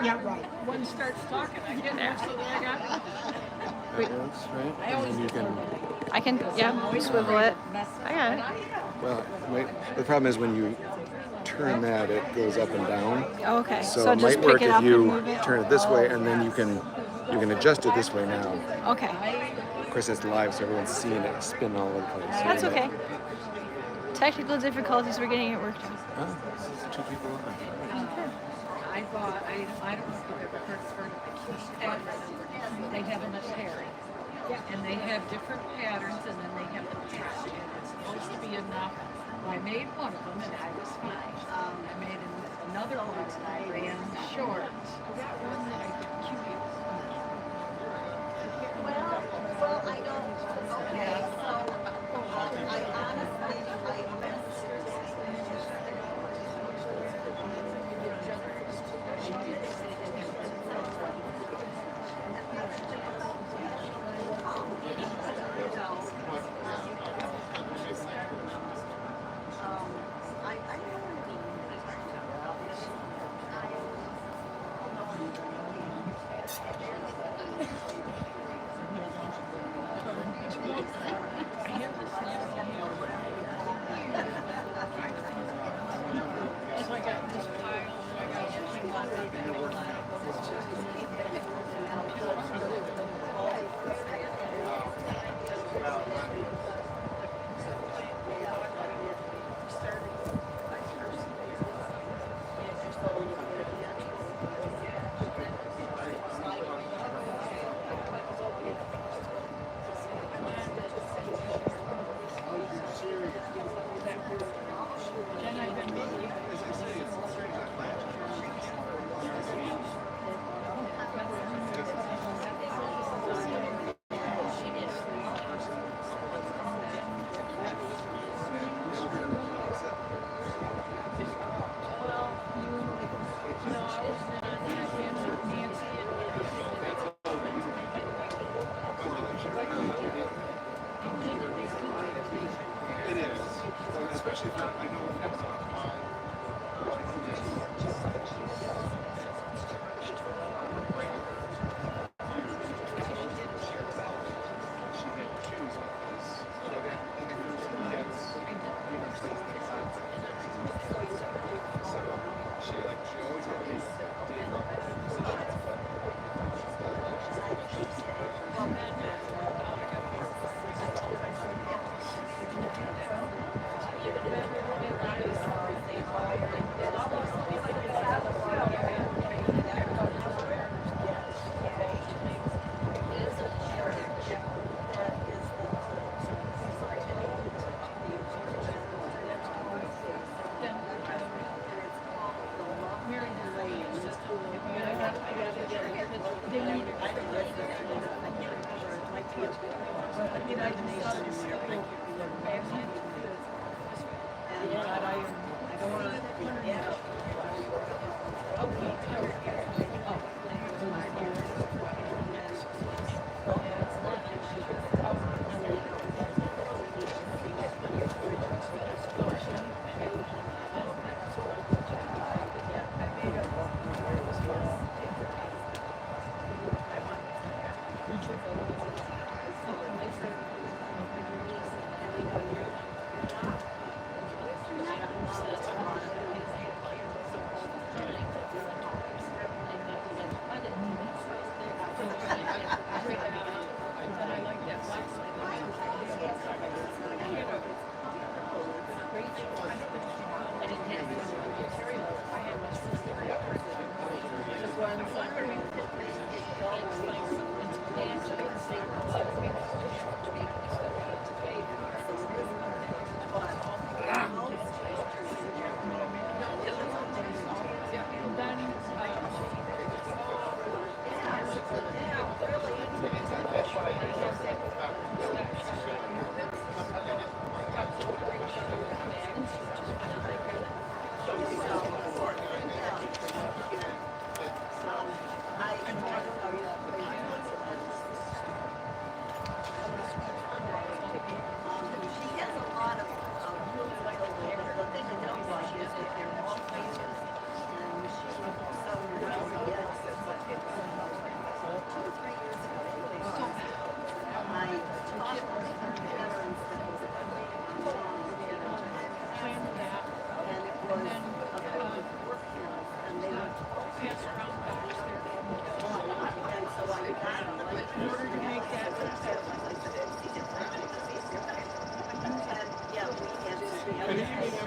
Yeah, right. One starts talking, I get there, so then I got it. That works, right? And then you can. I can, yeah, swivel it. I got it. Well, wait, the problem is when you turn that, it goes up and down. Oh, okay. So it just might work pick it if up you and move it. turn it this way, and then you can adjust it this way now. Okay. Of course, it's live, so everyone's seeing it spin all over the place. That's okay. Technical difficulties, we're getting it worked out. Oh, this is 2 people on. I don't know if you've ever heard of patterns. They have them at Terry. And they have different patterns, and then they have the patch. And it's supposed to be enough. I made one of them, and I was fine. I made another one, and I ran short. That one that I did cute. Well, I don't. Okay, so I honestly,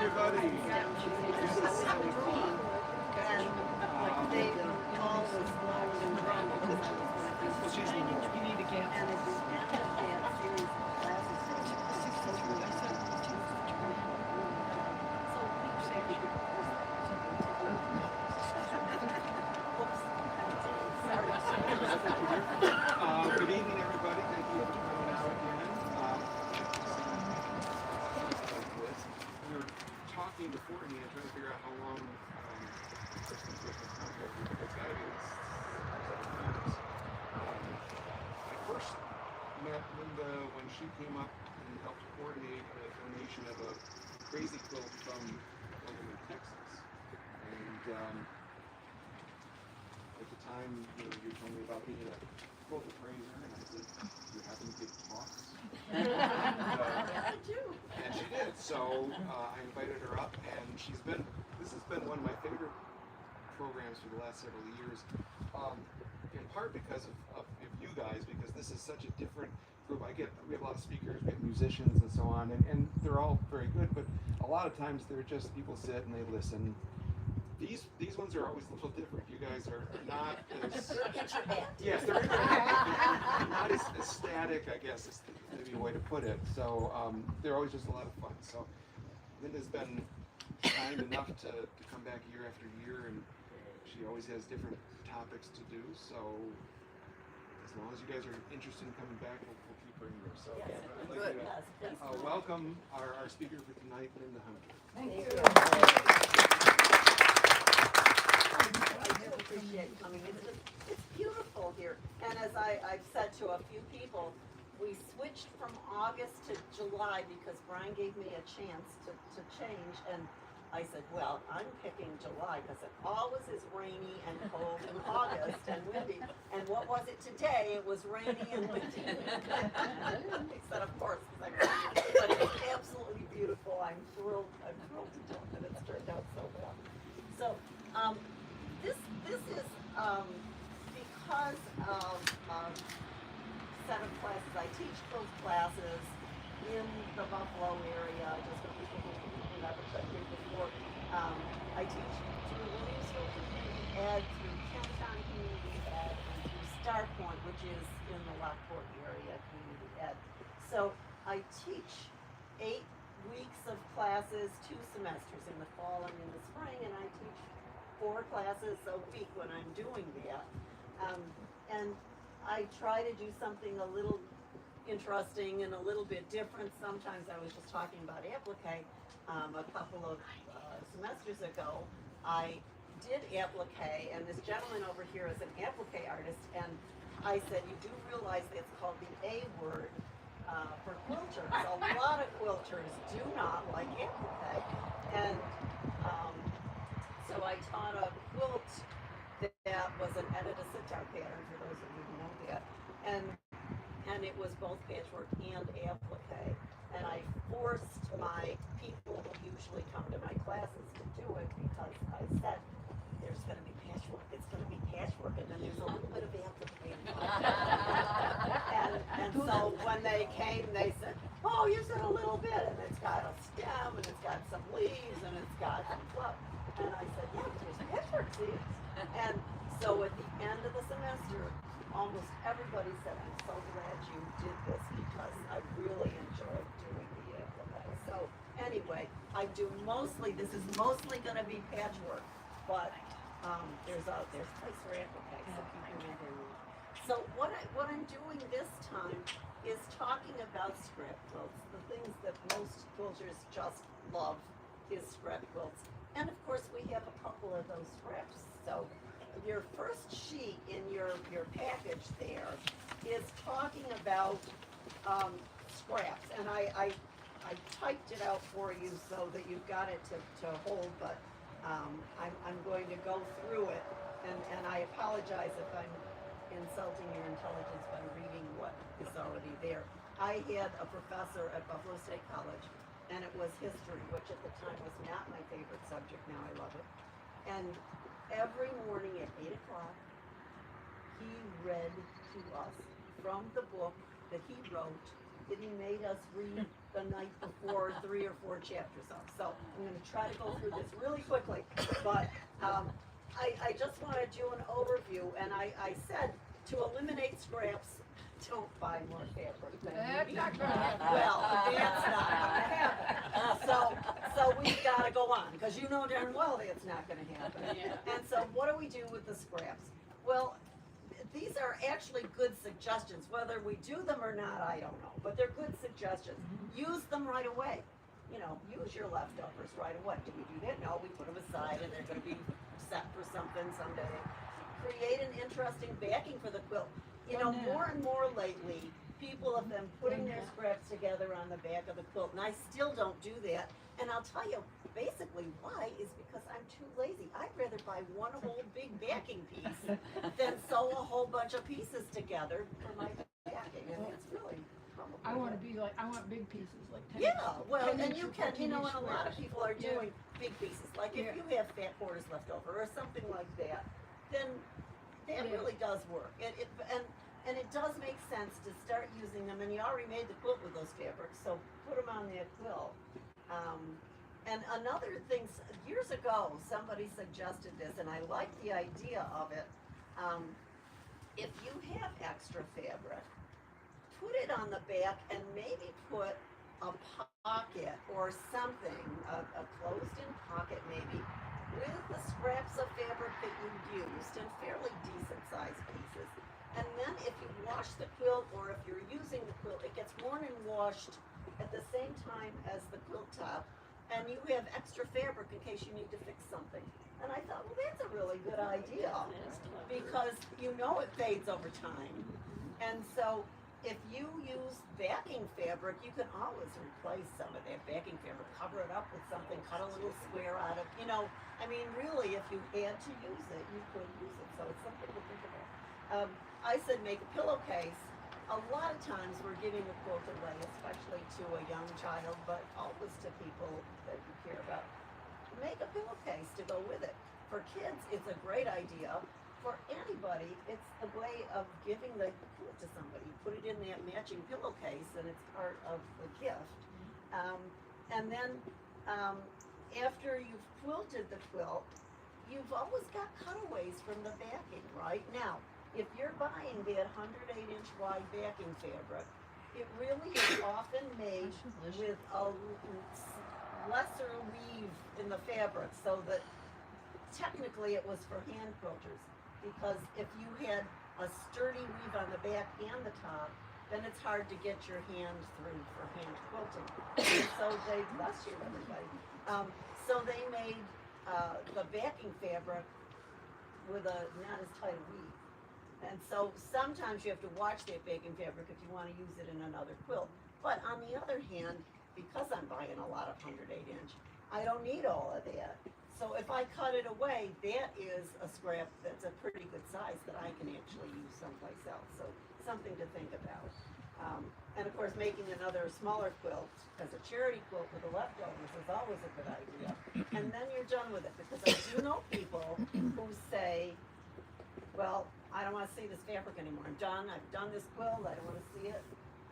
everybody. And they always loved and run because I was You need a gap. and at the end of that series of classes, Good evening, everybody. Thank you for coming out again. We were talking beforehand, trying to figure out how long Christmas was contract. It's got to be I first met Linda when she came up and helped coordinate a donation of a crazy quilt from Oklahoma, Texas. And at the time, you told me about being a quilt appraiser, and I said, you happen to give talks? And she did. So I invited her up, and this has been one of my favorite programs for the last several years, in part because of you guys, because this is such a different group. We have a lot of speakers, we have musicians and so on, and they're all very good, but a lot of times they're just people sit and they listen. These ones are always a little different. You guys are not as yes, they're interactive. Not as static, I guess is maybe a way to put it. So they're always just a lot of fun. So Linda's been kind enough to come back year after year, and she always has different topics to do. So as long as you guys are interested in coming back, we'll keep bringing her. So I'd like to welcome our speaker for tonight, Linda Hunter. Thank you. I appreciate coming. It's beautiful here. And as I've said to a few people, we switched from August to July because Brian gave me a chance to change. And I said, well, I'm picking July because it always is rainy and cold in August and windy. And what was it today? It was rainy and windy. Except, of course, but it was absolutely beautiful. I'm thrilled to death that it's turned out so well. So, this is because of set of classes. I teach quilt classes in the Buffalo area, just for people who never checked in before. I teach through Williamsville Community Ed, through Kenton Community Ed, and through Star Point, which is in the Lockport area Community Ed. So I teach 8 weeks of classes, 2 semesters in the fall and in the spring, and I teach 4 classes a week when I'm doing that. And I try to do something a little interesting and a little bit different. Sometimes I was just talking about applique a couple of semesters ago. I did applique, and this gentleman over here is an applique artist, and I said, you do realize it's called the A word for quilters. A lot of quilters do not like applique, and so I taught a quilt that was an edited sit-down pattern, for those of you who know that, and it was both patchwork and applique, and I forced my people who usually come to my classes to do it because I said, there's going to be patchwork, it's going to be patchwork, and then there's a little bit of applique involved. and so when they came, they said, oh, you said a little bit, and it's got a stem, and it's got some leaves, and it's got some fluff. And I said, yeah, there's patchwork seeds. And so at the end of the semester, almost everybody said, I'm so glad you did this because I really enjoyed doing the applique. So anyway, this is mostly going to be patchwork, but there's place for applique, so keep your number. So what I'm doing this time is talking about scrap quilts. The things that most quilters just love is scrap quilts. And of course we have a couple of those scraps. So your first sheet in your package there is talking about scraps. And I typed it out for you so that you've got it to hold, but I'm going to go through it. And I apologize if I'm insulting your intelligence by reading what is already there. I had a professor at Buffalo State College, and it was history, which at the time was not my favorite subject. Now I love it. And every morning at 8 o'clock, he read to us from the book that he wrote, that he made us read the night before 3 or 4 chapters up. So I'm gonna try to go through this really quickly, but, I just wanted you an overview, and I said to eliminate scraps, don't buy more fabric than you need. Well, that's not gonna happen. So we've gotta go on, because you know darn well that's not gonna happen. And so what do we do with the scraps? Well, these are actually good suggestions. Whether we do them or not, I don't know, but they're good suggestions. Use them right away. You know, use your leftovers right away. Do we do that? No, we put them aside and they're gonna be set for something someday. Create an interesting backing for the quilt. You know, more and more lately, people have been putting their scraps together on the back of the quilt, and I still don't do that. And I'll tell you, basically why is because I'm too lazy. I'd rather buy one whole big backing piece than sew a whole bunch of pieces together for my backing, and it's really probably. I want big pieces, like 10 Yeah, well, 10 and inch you or can, you know, 14 and a inch lot of squares. people are Yeah. doing big pieces. Like if Yeah. you have fat quarters left over or something like that, then that Yeah. really does work. And it does make sense to start using them. And you already made the quilt with those fabrics, so put them on that quilt. And another thing, years ago, somebody suggested this, and I like the idea of it. If you have extra fabric, put it on the back and maybe put a pocket or something, a closed-in pocket maybe, with the scraps of fabric that you used in fairly decent-sized pieces. And then if you wash the quilt, or if you're using the quilt, it gets worn and washed at the same time as the quilt top, and you have extra fabric in case you need to fix something. And I thought, well, that's a really good idea, because you know it fades over time. And so if you use backing fabric, you can always replace some of that backing fabric, cover it up with something, cut a little square out of, you know, I mean, really, if you had to use it, you could use it. So it's something to think about. I said make a pillowcase. A lot of times we're giving a quilt away, especially to a young child, but always to people that you care about. Make a pillowcase to go with it. For kids, it's a great idea. For anybody, it's a way of giving the quilt to somebody. Put it in that matching pillowcase, and it's part of the gift. And then after you've quilted the quilt, you've always got cutaways from the backing, right? Now, if you're buying that 108-inch wide backing fabric, it really is often made with a lesser weave in the fabric, so that technically it was for hand quilters. Because if you had a sturdy weave on the back and the top, then it's hard to get your hand through for hand quilting. So they, bless you everybody. So they made the backing fabric with a not as tight a weave. And so sometimes you have to watch that backing fabric if you want to use it in another quilt. But on the other hand, because I'm buying a lot of 108-inch, I don't need all of that. So if I cut it away, that is a scrap that's a pretty good size that I can actually use someplace else. So something to think about. And of course, making another smaller quilt as a charity quilt with the leftovers is always a good idea. And then you're done with it, because I do know people who say, well, I don't want to see this fabric anymore. I'm done. I've done this quilt. I don't want to see it.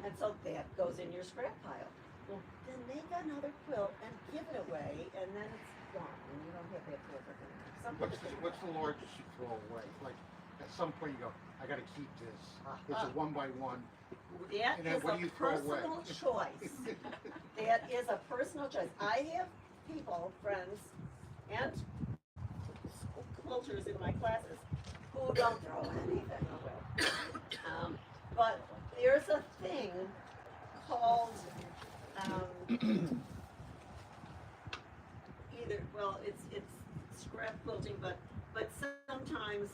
And so that goes in your scrap pile. Well, then make another quilt and give it away, and then it's gone, and you don't have that fabric anymore. What's the largest you throw away? Like, at some point you go, I gotta keep this. It's a 1x1. That And then is what a do you throw away? personal choice. That is a personal choice. I have people, friends, and quilters in my classes who don't throw anything away. But there's a thing called either, well, it's scrap quilting, but sometimes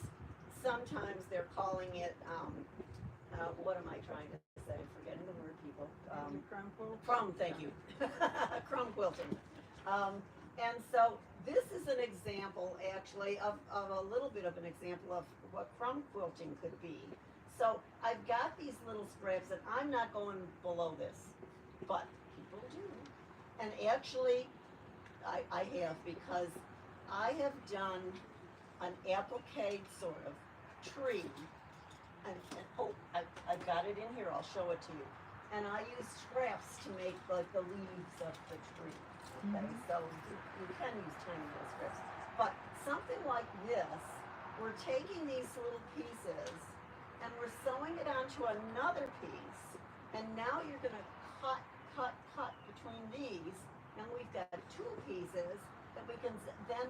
they're calling it what am I trying to say? I'm forgetting the word, people. Crumb quilt? Crumb, thank you. Crumb quilting. And so this is an example, actually, of a little bit of an example of what crumb quilting could be. So I've got these little scraps, and I'm not going below this, but people do. And actually, I have, because I have done an applique sort of tree. And oh, I've got it in here, I'll show it to you. and I use scraps to make like the leaves of the tree. Okay, so you can use tiny little scraps. But something like this, we're taking these little pieces and we're sewing it onto another piece, and now you're gonna cut between these, and we've got two pieces that we can then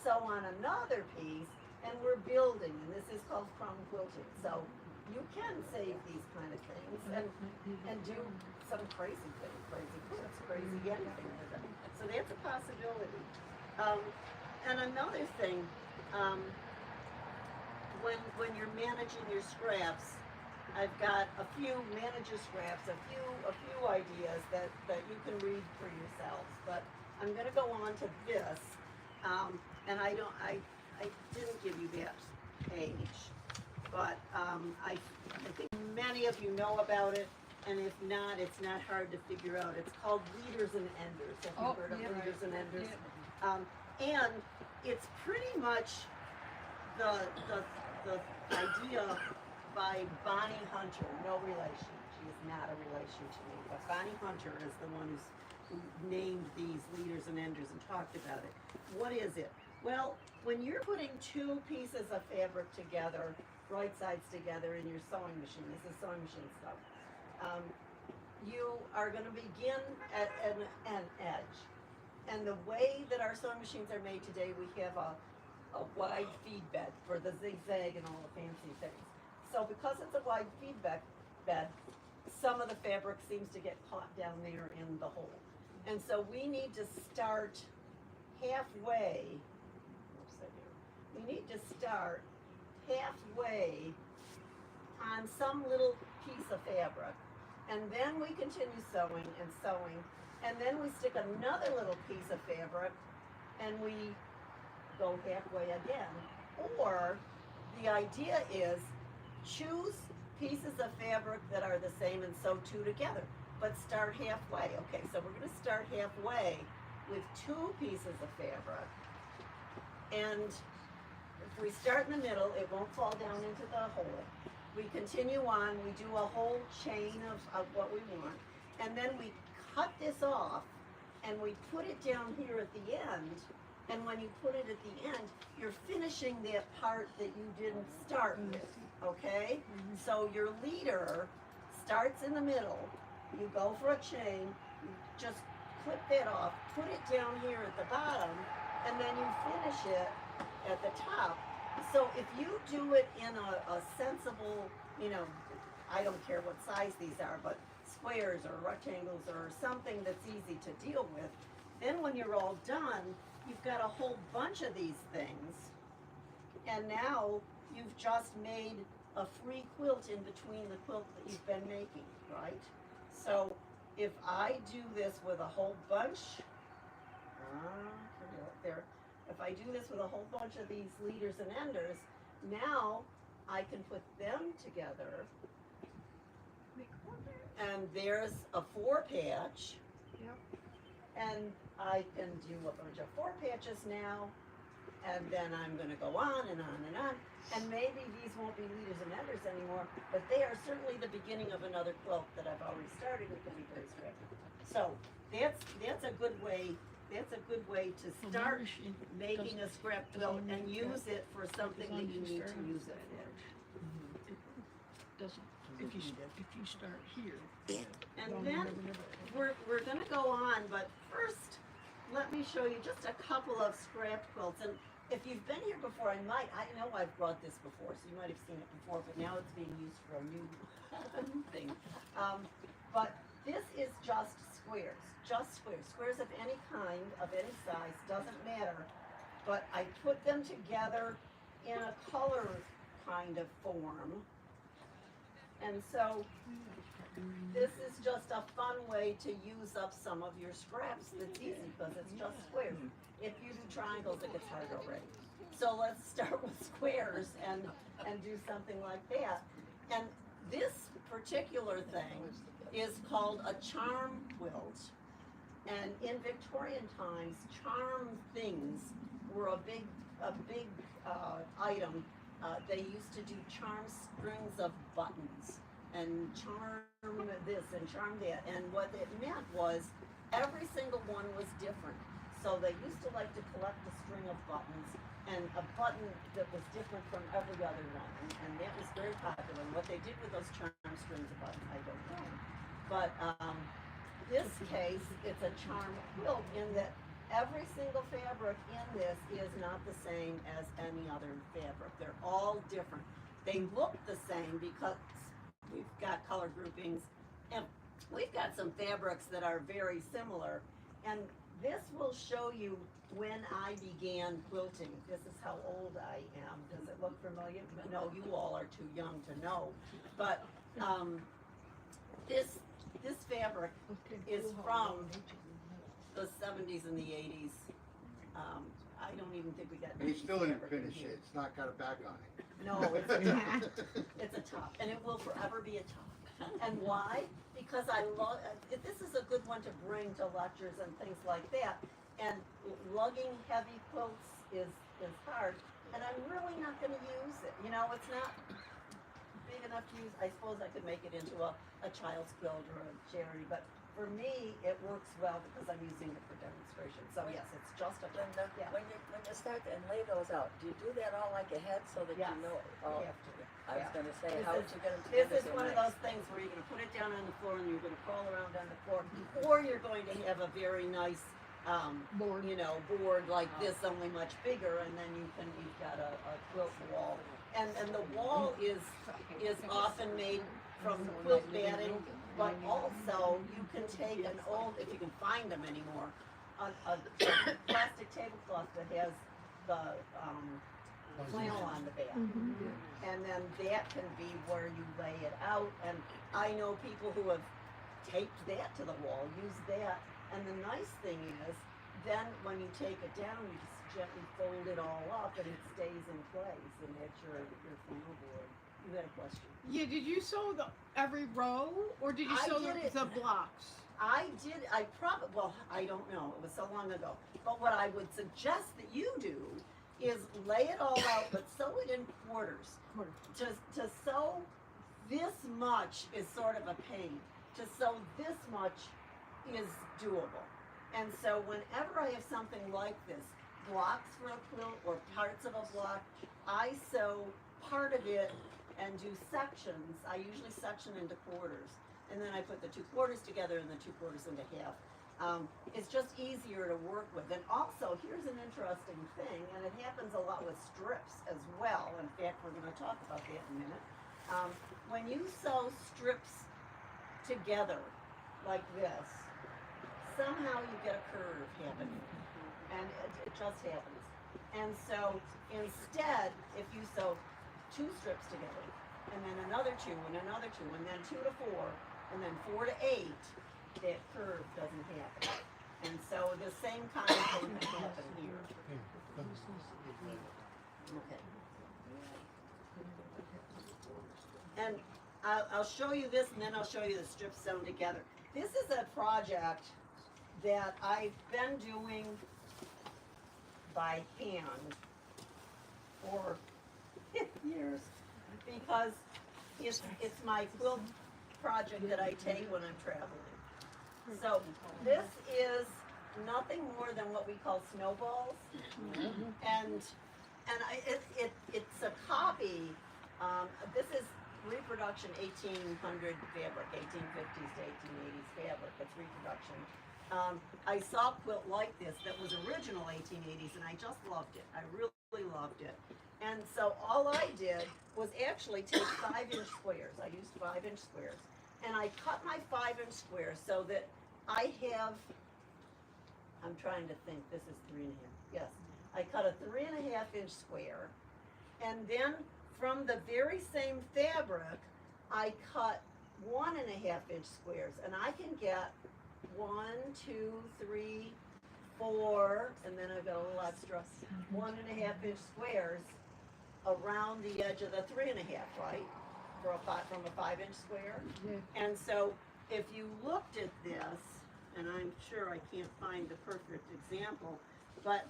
sew on another piece, and we're building, and this is called crumb quilting. So you can save these kind of things and do some crazy things, crazy quilts, crazy anything with them. So that's a possibility. And another thing, when you're managing your scraps, I've got a few manager scraps, a few ideas that you can read for yourselves. But I'm going to go on to this, and I didn't give you that page, but I think many of you know about it, and if not, it's not hard to figure out. It's called leaders and enders. Have you heard of leaders and enders? And it's pretty much the idea by Bonnie Hunter, no relation. She is not a relation to me, but Bonnie Hunter is the one who named these leaders and enders and talked about it. What is it? Well, when you're putting two pieces of fabric together, right sides together in your sewing machine, this is sewing machine stuff, you are going to begin at an edge. And the way that our sewing machines are made today, we have a wide feed bed for the zigzag and all the fancy things. So because it's a wide feed bed, some of the fabric seems to get caught down there in the hole. And so we need to start halfway. We need to start halfway on some little piece of fabric. And then we continue sewing and sewing. And then we stick another little piece of fabric and we go halfway again. Or the idea is choose pieces of fabric that are the same and sew two together, but start halfway. Okay, so we're going to start halfway with two pieces of fabric, and if we start in the middle, it won't fall down into the hole. We continue on, we do a whole chain of what we want, and then we cut this off and we put it down here at the end. And when you put it at the end, you're finishing that part that you didn't start with, okay? So your leader starts in the middle, you go for a chain, you just clip that off, put it down here at the bottom, and then you finish it at the top. So if you do it in a sensible, I don't care what size these are, but squares or rectangles or something that's easy to deal with, then when you're all done, you've got a whole bunch of these things, and now you've just made a free quilt in between the quilt that you've been making, right? So if I do this with a whole bunch, there, if I do this with a whole bunch of these leaders and enders, now I can put them together, and there's a 4-patch. And I can do a bunch of 4 patches now, and then I'm going to go on and on and on. And maybe these won't be leaders and enders anymore, but they are certainly the beginning of another quilt that I've already started. It can be very scrappy. So that's a good way. That's a good way to start making a scrap quilt and use it for something that you need to use it for. If you start here. And then we're going to go on, but first let me show you just a couple of scrap quilts. And if you've been here before, I know I've brought this before, so you might have seen it before, but now it's being used for a new thing. But this is just squares, squares of any kind, of any size, doesn't matter. But I put them together in a color kind of form. And so this is just a fun way to use up some of your scraps that's easy because it's just squares. If you do triangles, it gets hard already. So let's start with squares and do something like that. And this particular thing is called a charm quilt. And in Victorian times, charm things were a big item. They used to do charm strings of buttons. and charm this and charm that. And what it meant was every single one was different. So they used to like to collect a string of buttons and a button that was different from every other one. And that was very popular. And what they did with those charm strings of buttons, I don't know. But this case, it's a charm quilt in that every single fabric in this is not the same as any other fabric. They're all different. They look the same because we've got color groupings and we've got some fabrics that are very similar. And this will show you when I began quilting. This is how old I am. Does it look familiar? No, you all are too young to know. But this fabric is from the 70s and the 80s. I don't even think we got. And he still didn't fabric in finish here. it, it's not got a back on it. No, it's a top. It's a top, and it will forever be a top. And why? Because I love, this is a good one to bring to lectures and things like that. And lugging heavy quilts is hard, and I'm really not gonna use it. You know, it's not big enough to use. I suppose I could make it into a child's quilt or a charity, but for me, it works well because I'm using it for demonstration. So yes, it's just a, Linda, yeah. when you start and lay those out, do you do that all like ahead so that Yes, you know? you Oh, have to. I was Yeah. gonna say, This how would is- you get them This together is so one of nice? those things where you're gonna put it down on the floor and you're gonna crawl around on the floor, or you're going to have a very nice, Board. you know, board like this, only much bigger, and then you've got a quilt wall. And the wall is often made from quilt batting, but also you can take an old, if you can find them anymore, a plastic tablecloth that has the, flannel on the back. And then that can be where you lay it out, and I know people who have taped that to the wall, use that, and the nice thing is, then when you take it down, you just gently fold it all up and it stays in place, and it's your flannel board. You had a question? Yeah, did you sew every row, or did you I sew did it. the blocks? I don't know, it was so long ago. But what I would suggest that you do is lay it all out, but sew it in quarters. To sew this much is sort of a pain. To sew this much is doable. And so whenever I have something like this, blocks for a quilt or parts of a block, I sew part of it and do sections. I usually section into quarters. And then I put the 2 quarters together and the 2 quarters into half. It's just easier to work with. And also, here's an interesting thing, and it happens a lot with strips as well. In fact, we're going to talk about that in a minute. When you sew strips together like this, somehow you get a curve happening. And it just happens. And so instead, if you sew 2 strips together, and then another 2, and another 2, and then 2 to 4, and then 4 to 8, that curve doesn't happen. And so the same kind of thing can happen here. Okay. And I'll show you this, and then I'll show you the strips sewn together. This is a project that I've been doing by hand for years, because it's my quilt project that I take when I'm traveling. So this is nothing more than what we call snowballs, and it's a copy. This is reproduction 1800 fabric, 1850s to 1880s fabric. It's reproduction. I saw a quilt like this that was original 1880s, and I just loved it. I really loved it. And so all I did was actually take 5-inch squares. I used 5-inch squares. And I cut my 5-inch squares so that I have, I'm trying to think, this is 3.5. Yes. I cut a 3.5-inch square. And then from the very same fabric, I cut 1.5-inch squares. And I can get 1, 2, 3, 4, and then I've got a little extra 1.5-inch squares around the edge of the 3.5, right? From a 5-inch square. And so if you looked at this, and I'm sure I can't find the perfect example, but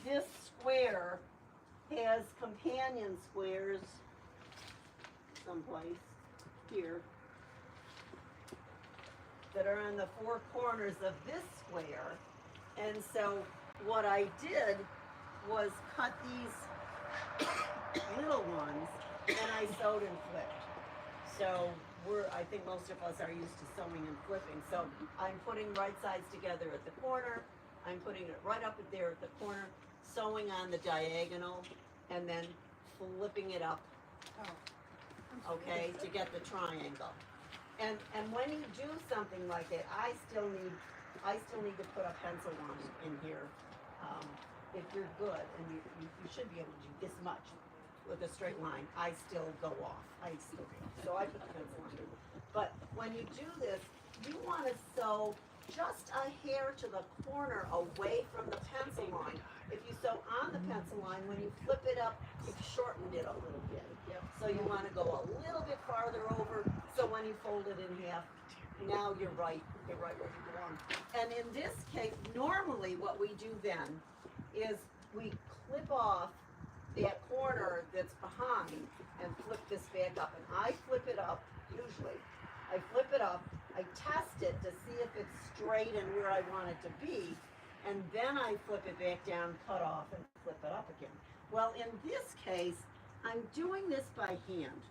this square has companion squares someplace here that are on the four corners of this square. And so what I did was cut these little ones and I sewed and flipped. So I think most of us are used to sewing and flipping. So I'm putting right sides together at the corner. I'm putting it right up there at the corner, sewing on the diagonal, and then flipping it up, okay, to get the triangle. And when you do something like that, I still need to put a pencil line in here. If you're good, and you should be able to do this much with a straight line, I still go off. So I put the pencil line in. But when you do this, you want to sew just a hair to the corner away from the pencil line. If you sew on the pencil line, when you flip it up, you've shortened it a little bit. So you want to go a little bit farther over, so when you fold it in half, now you're right where you belong. And in this case, normally what we do then is we clip off that corner that's behind and flip this back up. And I flip it up, usually. I flip it up, I test it to see if it's straight and where I want it to be, and then I flip it back down, cut off, and flip it up again. Well, in this case, I'm doing this by hand,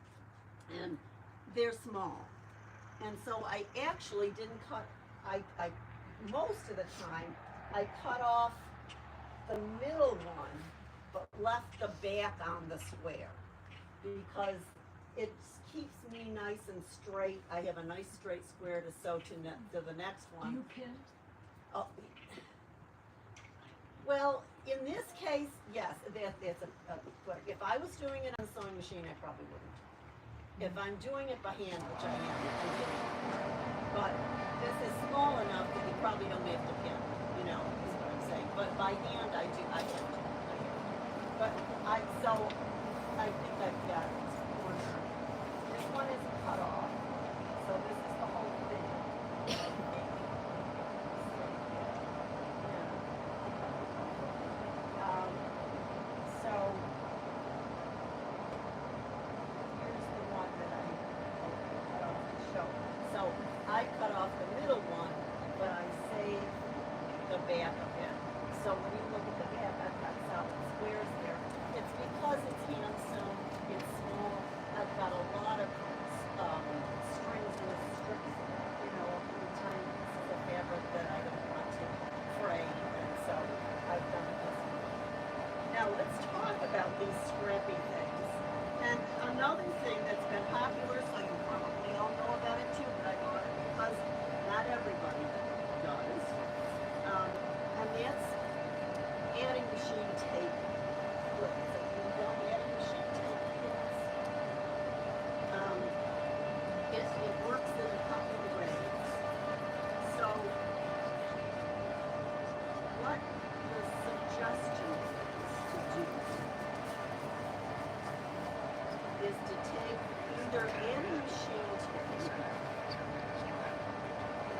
and they're small. And so I actually didn't cut, I most of the time, I cut off the middle one, but left the back on the square, because it keeps me nice and straight. I have a nice straight square to sew to the next one. Do you pin? Oh, well, in this case, yes, that's but if I was doing it on a sewing machine, I probably wouldn't. If I'm doing it by hand, which I am, I'm doing it. But this is small enough that you probably don't have to pin, is what I'm saying. But by hand, I have to. But I think I've got this corner. This one is cut off, so this is the whole thing. So here's the one that I cut off to show. So I cut off the middle one, but I saved the back of it. So when you look at the back, I've got solid squares there. It's because it's hand sewn, it's small. I've got a lot of strings and strips, every tiny pieces of fabric that I don't want to fray, and so I've done it this way. Now let's talk about these scrappy things. And another thing that's been popular, so you probably all know about it too, but I bought it because not everybody does. And that's adding machine tape. Look, so you don't add machine tape quilts. It works in a couple of ways. So what the suggestion is to take either any machine tape.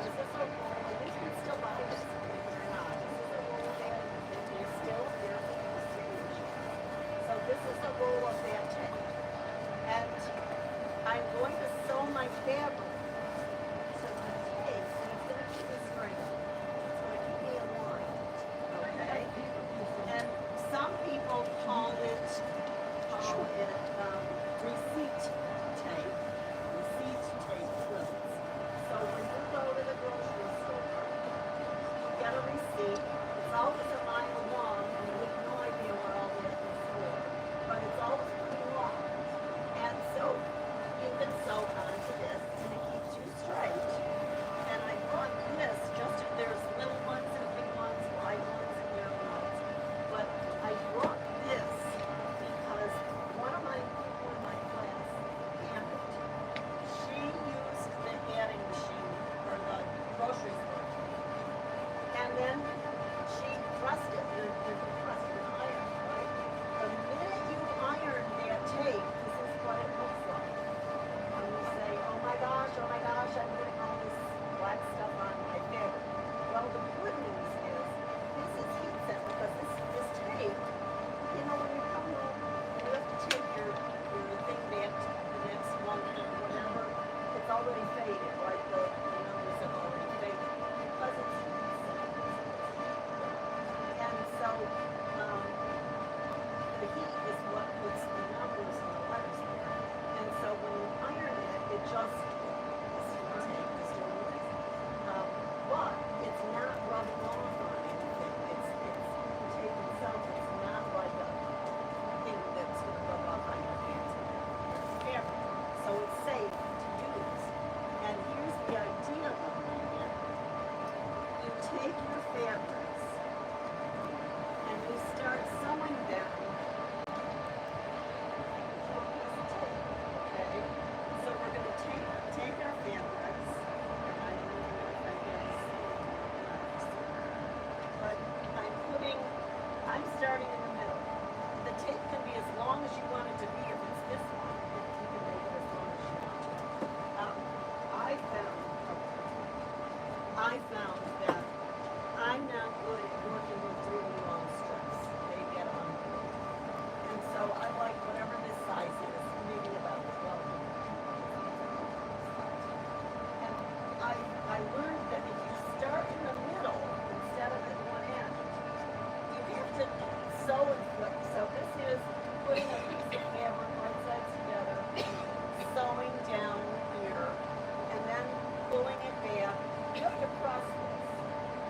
This is a roll, and you can still buy this or not. This is a roll of that, and you're still here for the machine. So this is a roll of that tape. And I'm going to sew my fabric to the tape, and it's going to keep me straight. It's going to keep me aligned. Okay? And some people call it receipt tape quilts. So when you go to the grocery store, you get a receipt. It's always a mile long, and you have no idea what all that is for. But it's always pretty long. And so you can sew onto this, and it keeps just take this one. But it's not rubbing off on anything. It's the tape itself. It's not like a thing that's going to rub off on your hands. It's fabric, so it's safe to use. And here's the idea behind it. You take your fabrics and you start sewing them. Okay? So we're going to take our fabrics, and I don't know if I have this, but I'm starting in the middle. The tape can be as long as you want it to be. If it's this long, you can make it as long as you want to. I found that I'm not good at working with really long strips. They get on me. And so I like whatever this size is, maybe about 12 inches. And I learned that if you start in the middle instead of at one end, you have to sew and flip. So this is putting a piece of fabric right sides together, sewing down here, and then pulling it back. You have to press this.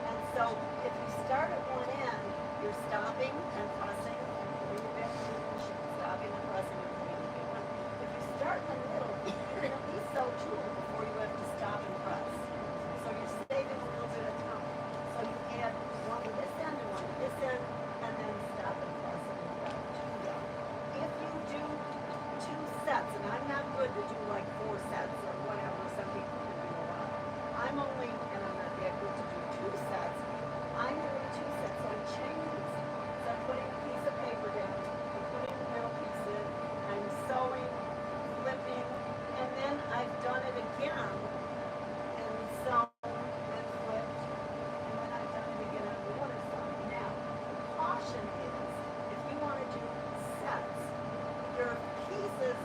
And so if you start at one end, you're stopping and pressing and putting it back to the machine, stopping and pressing and putting it back. If you start in the middle, you can at least sew two before you have to stop and press. So you're saving a little bit of time. So you add one to this end and one to this end, and then stop and press and you've got two down. If you do two sets, and I'm not good to do like 4 sets or whatever, some people can do a lot. I'm only, and I'm not that good to do 2 sets. I'm doing 2 sets, so I'm chaining these. So I'm putting a piece of paper down, I'm putting the middle piece in, I'm sewing, flipping, and then I've done it again, and sewn and flipped, and then I've done it again on the other side. Now, the caution is, if you want to do sets, your pieces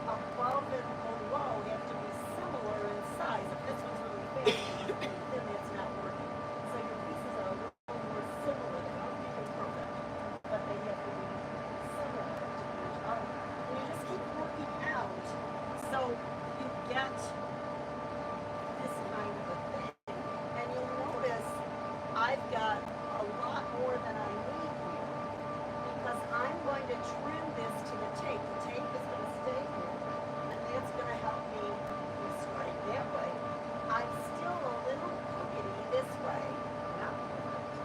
above and below have to be similar in size. If this one's really big and this one's thin, it's not working. So your pieces are a little more similar. They don't have to be perfect, but they have to be similar to each other. And you just keep working out so you get this kind of a thing. And you'll notice I've got a lot more than I need here because I'm going to trim this to the tape. The tape is going to stay here, and that's going to help me be straight that way. I'm still a little crookedy this way, not perfect,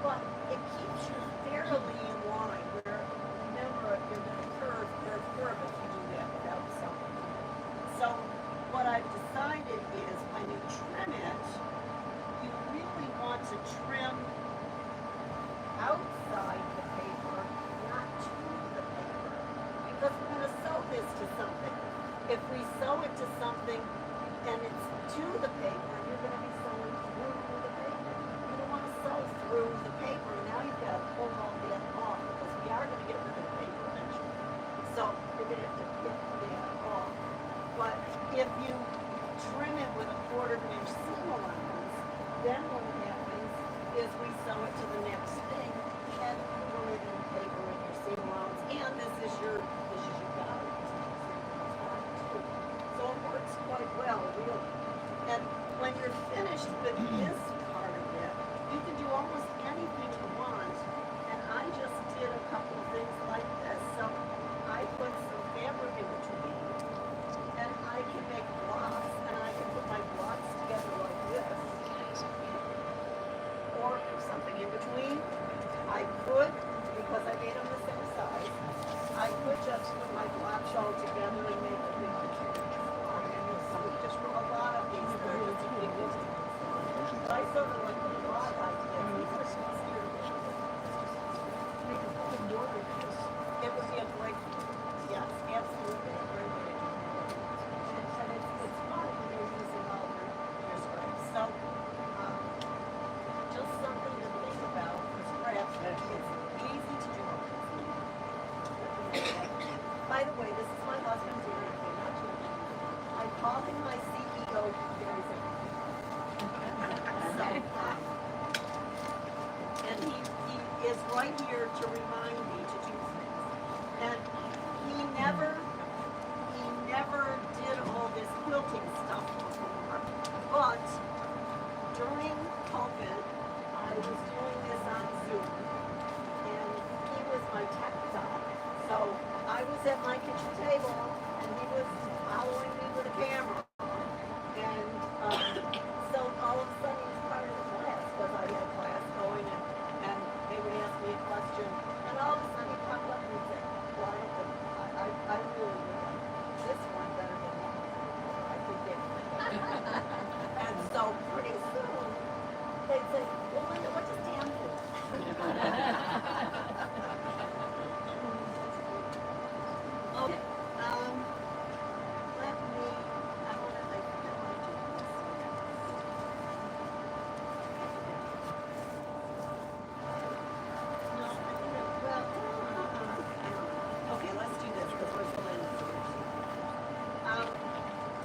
but it keeps you fairly in line. Where remember, if you're going to curve if you do that without sewing. So what I've decided is when you trim it, you really want to trim outside the paper, not to the paper, because we're going to sew this to something. If we sew it to something and it's to the paper, you're going to be sewing through the paper. You don't want to sew through the paper. Now you've got to pull all that off because we are going to get rid of the paper eventually. So you're going to have to get that off. But if you trim it with a 1/4 inch seam allowance, then what happens is we sew it to the next thing and you put it in paper and your seam allowance, and this is your guide. So it works quite well, really. And when you're finished with this part of it, you can do almost anything you want. And I just did a couple of things like this. So I put some fabric in between, and I can make blocks, and I can put my blocks together like this. Or something in between. I could, because I made them the same size, I could just put my blocks all together and make a big picture. Just for a lot of these, they're just a big picture. But I sort of like the block idea. These are easier to make a full border. It would be a great, yes, absolutely a great way to do it. And it's fun when you're using all your scraps. So, just something to think about for scraps. It's easy to do. By the way, this is my husband, Derek. I call him my CEO. Very so, and he is right here to remind me to do things. And he never did all this at my kitchen table, and he was following me with a camera. And so all of a sudden he was part of the class, because I had class going, and they would ask me a question, and all of a sudden he popped up and he'd say, well, I really like this one better than that. I think it. And so pretty soon, they'd say, well, Linda, what does Dan do? Okay, let me, I want to, I forget what I do this. No, I think it, well, okay, let's do this, because we're still in this.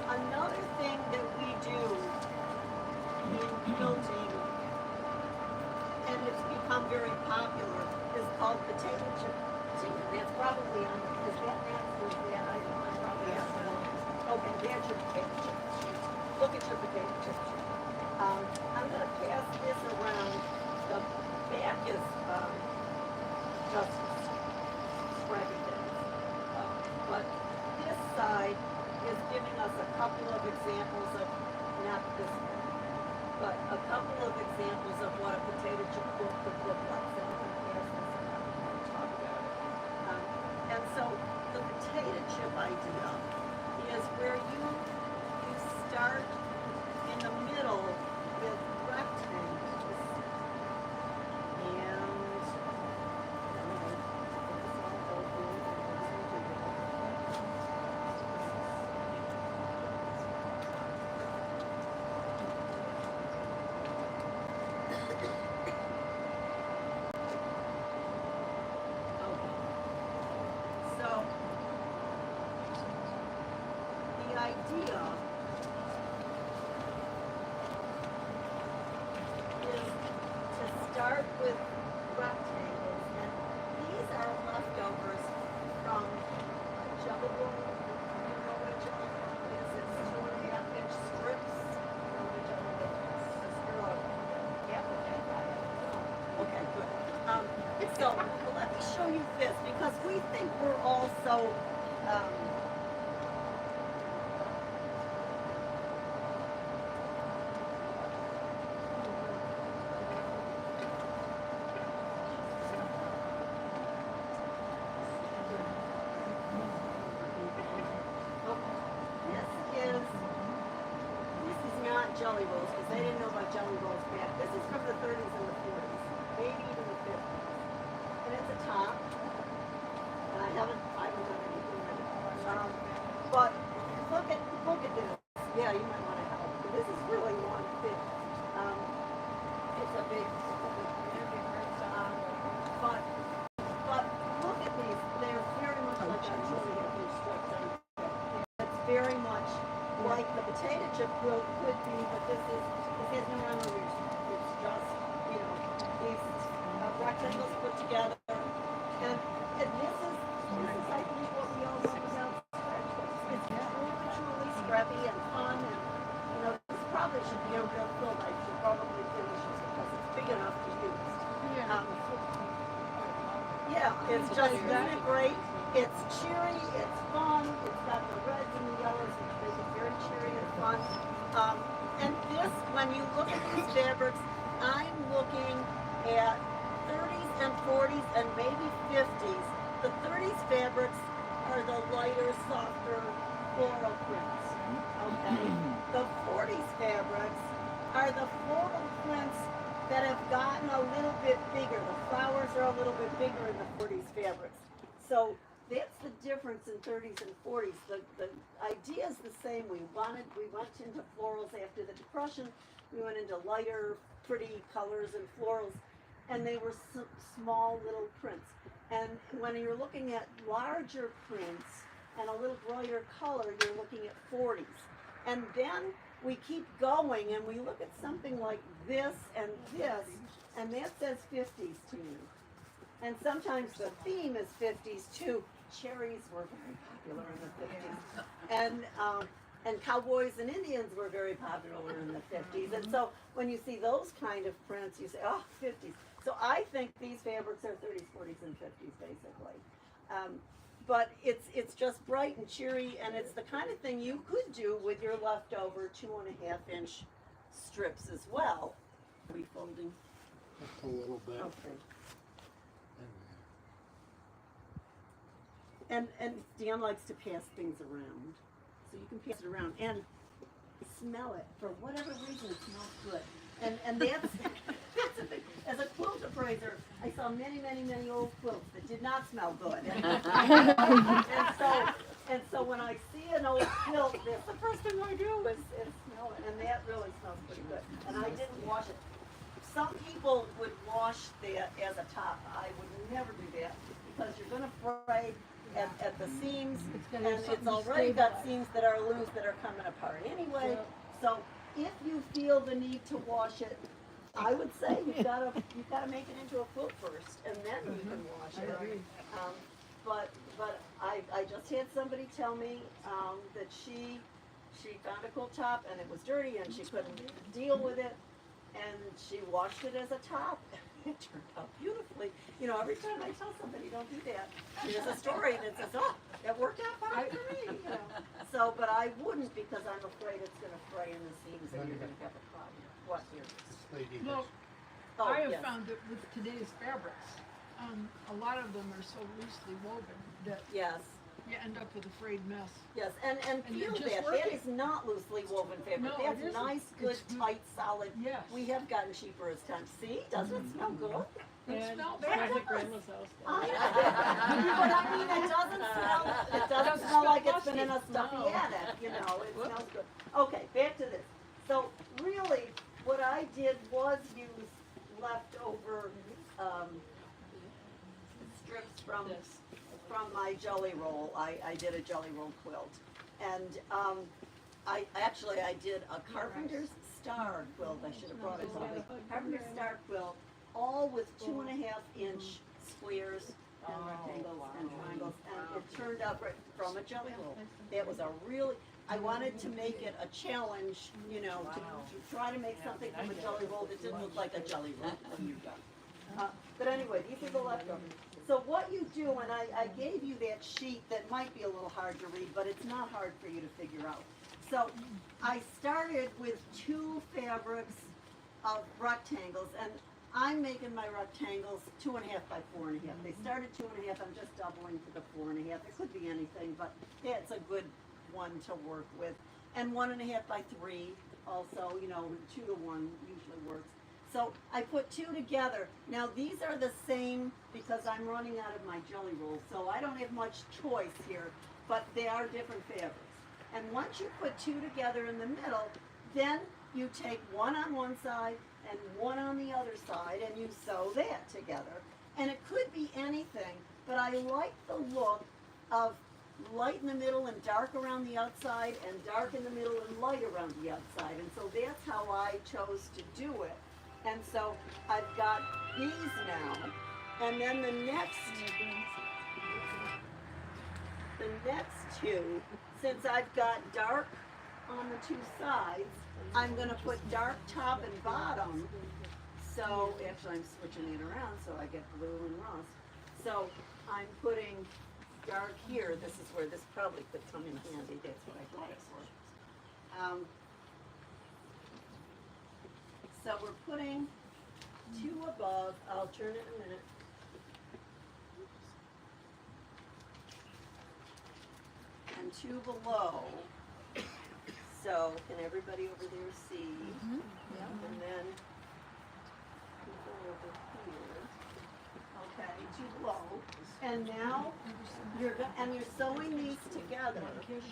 Another thing that we do in quilting, and it's become very popular, is called potato chip. That's probably on, is that was that, I don't know, probably on the, okay, there's your potato chip. Look at your potato chip. I'm gonna pass this around. The back is, just scrappy things. But this side is giving us a couple of examples of, not this one, but a couple of examples of what a potato chip quilt could look like. So I'm gonna pass this around and talk about it. And so the potato chip idea is where you start in the middle with rectangles and idea is to start with rectangles, and these are leftovers from a jelly roll. You know what a jelly roll is? It's 2.5-inch strips. You know what a jelly roll is? Yeah, okay, good. So let me show you this, because we think we're all so jelly rolls, because they didn't know about jelly rolls back. This is from the 30s and the 40s, maybe even the 50s. And it's a top, and I haven't done anything with it. But look at this. Yeah, you might want to help. This is really one big. It's a big. But look at these. They're very much like I'm showing you these strips. It's very much like the potato chip quilt could be, but this has no underwear. It's just, these rectangles put together. And this is I think what we all know about scratch quilts. It's truly scrappy and fun, and this probably should be a real quilt. I should probably finish it because it's big enough to use. It's just isn't it great? It's cheery, it's fun, it's got the reds and the yellows, which make it very cheery and fun. And this, when you look at these fabrics, I'm looking at 30s and 40s and maybe 50s. The 30s fabrics are the lighter, softer floral prints. Okay? The 40s fabrics are the floral prints that have gotten a little bit bigger. The flowers are a little bit bigger in the 40s fabrics. So that's the difference in 30s and 40s. The idea is the same. We went into florals after the Depression. We went into lighter, pretty colors and florals, and they were small little prints. And when you're looking at larger prints and a little brighter color, you're looking at 40s. And then we keep going and we look at something like this, and that says 50s to me. And sometimes the theme is 50s too. Cherries were very popular in the 50s. And cowboys and Indians were very popular in the 50s. And so when you see those kind of prints, you say, oh, 50s. So I think these fabrics are 30s, 40s, and 50s, basically. but it's just bright and cheery, and it's the kind of thing you could do with your leftover 2.5-inch strips as well. Refolding. Just a little bit. Okay. And Dan likes to pass things around, so you can pass it around and smell it. For whatever reason, it smells good. And that's that's a thing. As a quilt appraiser, I saw many old quilts that did not smell good. And so when I see an old quilt, that's the first thing I do is smell it, and that really smells pretty good. And I didn't wash it. Some people would wash that as a top. I would never do that because you're going to fray at the seams, and it's already got seams that are loose that are coming apart anyway. So if you feel the need to wash it, I would say you've got to make it into a quilt first, and then you can wash it. But I just had somebody tell me that she found a quilt top and it was dirty and she couldn't deal with it, and she washed it as a top. It turned out beautifully. You know, every time I tell somebody don't do that, there's a story that says, "Oh, it worked out fine for me." You know? So, but I wouldn't because I'm afraid it's going to fray in the seams and you're going to have a problem. What here? Well, Oh, I have yes. found that with today's fabrics, a lot of them are so loosely woven that Yes. you end up with a frayed mess. Yes, and And feel they're just that. That working. is not loosely woven fabric. No, That's it isn't. nice, good, It's good. tight, solid. Yes. We have gotten cheaper as time. See, doesn't it smell good? It smells That's bad. at grandma's house. But I mean, it doesn't smell. It doesn't smell like it's been in a stuffy No. attic. You know, it smells good. Okay, back to this. So really, what I did was use leftover strips from my jelly roll. I did a jelly roll quilt, and I did a carpenter's star quilt. I should have brought it with me. Carpenter's star quilt, all with 2.5-inch squares and rectangles and triangles, and it turned out right from a jelly roll. That was a really, I wanted to make it a challenge, you know, to try to make something from a jelly roll that didn't look like a jelly roll when you're done. But anyway, these are the leftovers. So what you do, and I gave you that sheet that might be a little hard to read, but it's not hard for you to figure out. So I started with 2 fabrics of rectangles, and I'm making my rectangles 2.5 by 4.5. They started 2.5, I'm just doubling to the 4.5. It could be anything, but yeah, it's a good one to work with. And 1.5 by 3 also, you know, 2 to 1 usually works. So I put 2 together. Now these are the same because I'm running out of my jelly roll, so I don't have much choice here, but they are different fabrics. And once you put 2 together in the middle, then you take 1 on one side and 1 on the other side and you sew that together. And it could be anything, but I like the look of light in the middle and dark around the outside and dark in the middle and light around the outside. And so that's how I chose to do it. And so I've got these now, and then the next 2, since I've got dark on the 2 sides, I'm going to put dark top and bottom. So actually I'm switching it around so I get blue and rust. So I'm putting dark here. This is where this probably could come in handy. That's what I got it for. So we're putting 2 above. I'll turn it in a minute. And 2 below. So can everybody over there see? And then people over here. Okay, 2 below. And now you're sewing these together. You're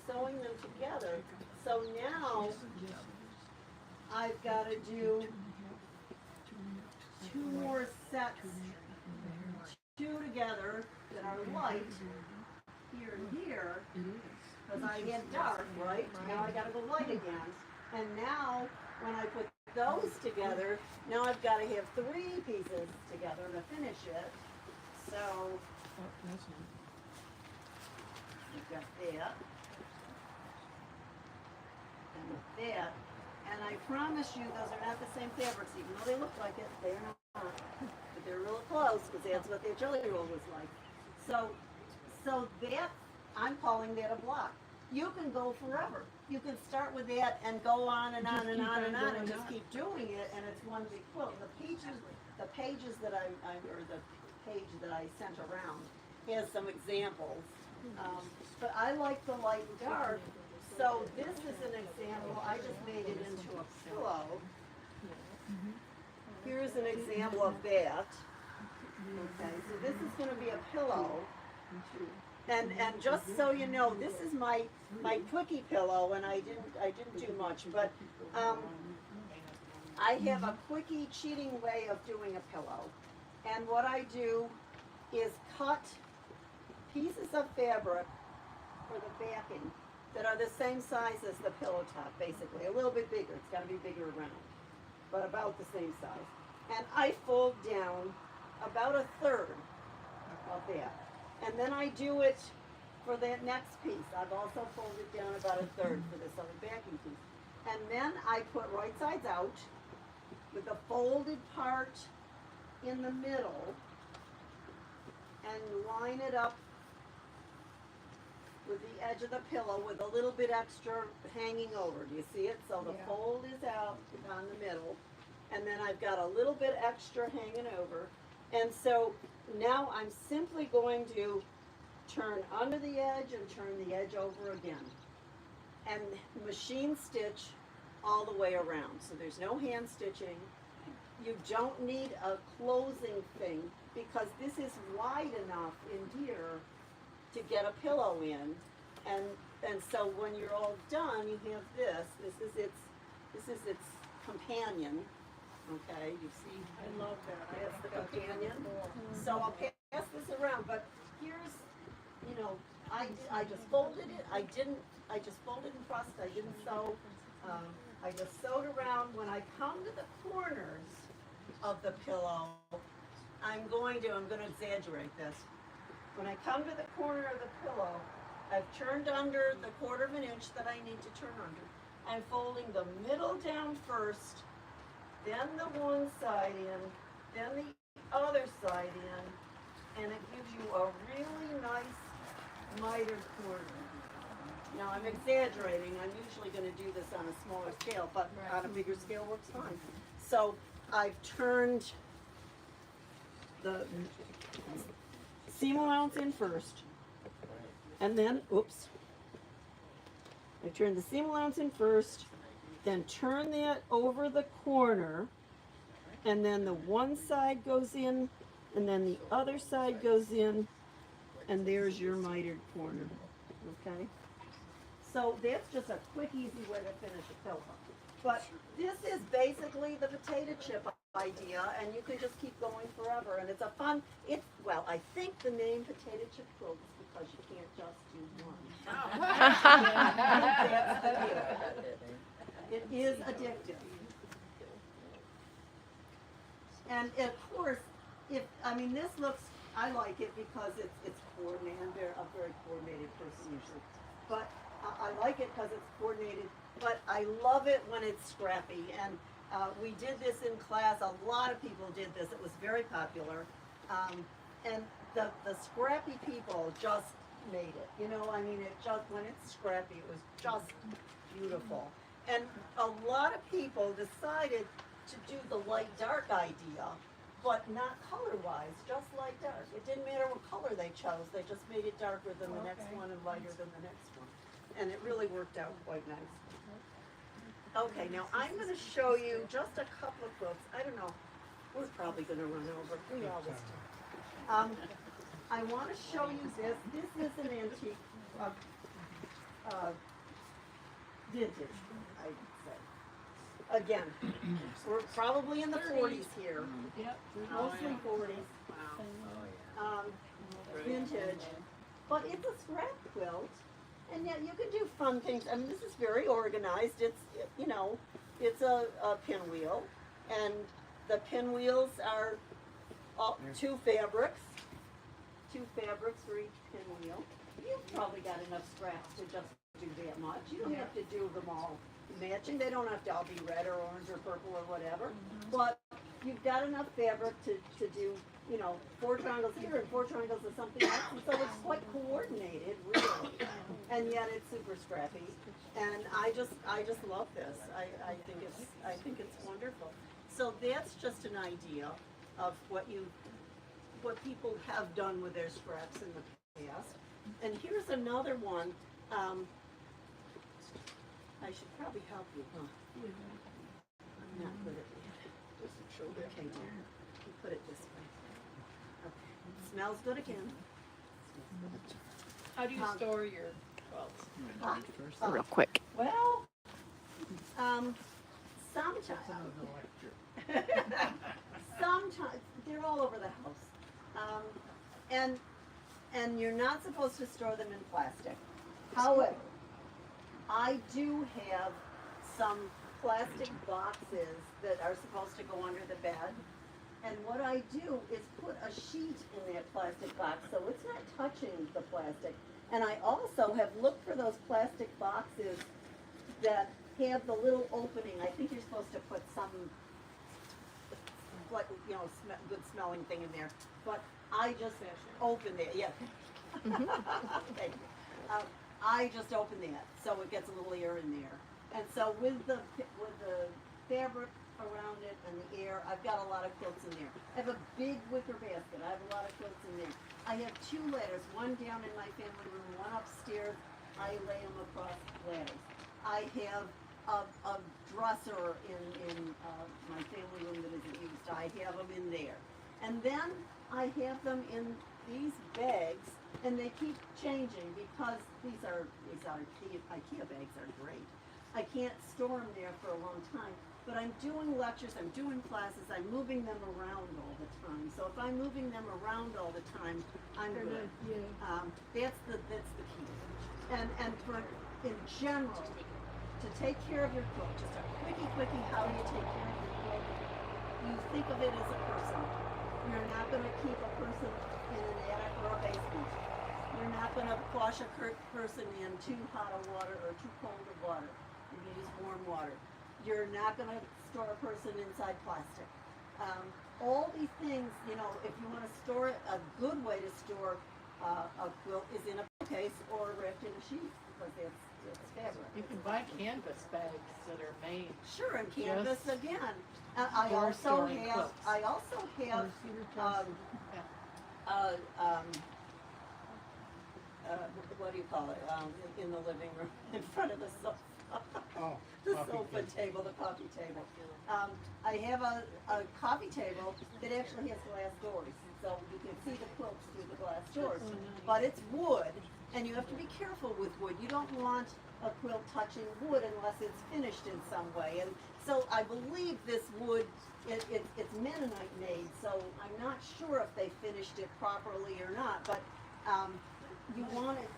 sewing them together. So now I've got to do 2 more sets, 2 together that are light here and here, because I had dark, right? Now I got to go light again. And now when I put those together, now I've got to have 3 pieces together to finish it. So we've got that. And with that, and I promise you those are not the same fabrics, even though they look like it, they are not. But they're real close, because that's what their jelly roll was like. So that, I'm calling that a block. You can go forever. You can start with that and go on and on and on and on and just keep doing it, and it's one big quilt. The pages that the page that I sent around has some examples. But I like the light and dark, so this is an example. I just made it into a pillow. Here's an example of that. Okay, so this is going to be a pillow. And just so you know, this is my quickie pillow, and I didn't do much, but I have a quickie cheating way of doing a pillow. And what I do is cut pieces of fabric for the backing that are the same size as the pillow top, basically. A little bit bigger. It's got to be bigger around, but about the same size. And I fold down about a third of that. And then I do it for that next piece. I've also folded down about a third for this other backing piece. And then I put right sides out with the folded part in the middle and line it up with the edge of the pillow with a little bit extra hanging over. Do you see it? So the fold is out on the middle, and then I've got a little bit extra hanging over. And so now I'm simply going to turn under the edge and turn the edge over again. And machine stitch all the way around. So there's no hand stitching. You don't need a closing thing because this is wide enough in here to get a pillow in. And so when you're all done, you have this. This is its companion. Okay, you see? I love that. That's the companion. So I'll pass this around, but here's, you know, I just folded it. I just folded and pressed. I didn't sew. I just sewed around. When I come to the corners of the pillow, I'm going to exaggerate this. When I come to the corner of the pillow, I've turned under the 1/4 inch that I need to turn under. I'm folding the middle down first, then the one side in, then the other side in, and it gives you a really nice mitered corner. Now I'm exaggerating. I'm usually going to do this on a smaller scale, but on a bigger scale works fine. So I've turned the seam allowance in first, and then, oops, I turned the seam allowance in first, then turn that over the corner, and then the one side goes in, and then the other side goes in, and there's your mitered corner, okay? So that's just a quick, easy way to finish a pillow. But this is basically the potato chip idea, and you can just keep going forever, and it's a fun, well, I think the name potato chip quilt is because you can't just do one. I think that's the deal. It is addictive. And of course, this looks, I like it because it's coordinated. I'm a very coordinated person usually. But I like it because it's coordinated, but I love it when it's scrappy. And we did this in class. A lot of people did this. It was very popular. And the scrappy people just made it. When it's scrappy, it was just beautiful. And a lot of people decided to do the light-dark idea, but not color-wise, just light-dark. It didn't matter what color they chose. They just made it darker than the next one and lighter than the next one. And it really worked out quite nice. Okay, now I'm going to show you just a couple of quilts. I don't know, we're probably going to run over. We always do. I want to show you this. This is an antique, vintage, I'd say. Again, we're probably in the 40s here. Yep. Mostly 40s. Vintage. But it's a scrap quilt. And yet you can do fun things. This is very organized. It's a pinwheel, and the pinwheels are two fabrics for each pinwheel. You've probably got enough scraps to just do that much. You don't have to do them all matching. They don't have to all be red or orange or purple or whatever. But you've got enough fabric to do, you know, 4 triangles here and 4 triangles of something else, and so it's quite coordinated, really, and yet it's super scrappy. And I just love this. I think it's wonderful. So that's just an idea of what people have done with their scraps in the past. And here's another one. I should probably help you, huh? I'm not good at that. Okay, dear. You put it this way. Okay. Smells good again. How do you store your quilts? Real quick. Well, sometimes. Sometimes they're all over the house, and you're not supposed to store them in plastic. However, I do have some plastic boxes that are supposed to go under the bed. And what I do is put a sheet in that plastic box so it's not touching the plastic. And I also have looked for those plastic boxes that have the little opening. I think you're supposed to put some, like, you know, good smelling thing in there. But I just opened it, yeah. Thank you. I just opened that, so it gets a little air in there. And so with the fabric around it and the air, I've got a lot of quilts in there. I have a big wicker basket. I have a lot of quilts in there. I have 2 ladders, one down in my family room, one upstairs. I lay them across ladders. I have a dresser in my family room that isn't used. I have them in there. And then I have them in these bags, and they keep changing because these IKEA bags are great. I can't store them there for a long time, but I'm doing lectures, I'm doing classes, I'm moving them around all the time. So if I'm moving them around all the time, I'm good. That's the key. And in general, to take care of your quilt, just a quickie, how do you take care of your quilt? You think of it as a person. You're not going to keep a person in an attic or a basement. You're not going to wash a person in too hot of water or too cold of water. You can use warm water. You're not going to store a person inside plastic. All these things, you know, if you want to store it, a good way to store a quilt is in a case or wrapped in a sheet, because it's fabric. You can buy canvas bags that are made. Sure, and canvas Just again. I for also storing have. quilts. I also have. What do you call it? In the living room, in front of the sofa. Oh, The coffee sofa table, the coffee table. I have a coffee table that actually has glass doors, so you can see the quilts through the glass doors. But it's wood, and you have to be careful with wood. You don't want a quilt touching wood unless it's finished in some way. And so I believe this wood, it's Mennonite made, so I'm not sure if they finished it properly or not. But you want it,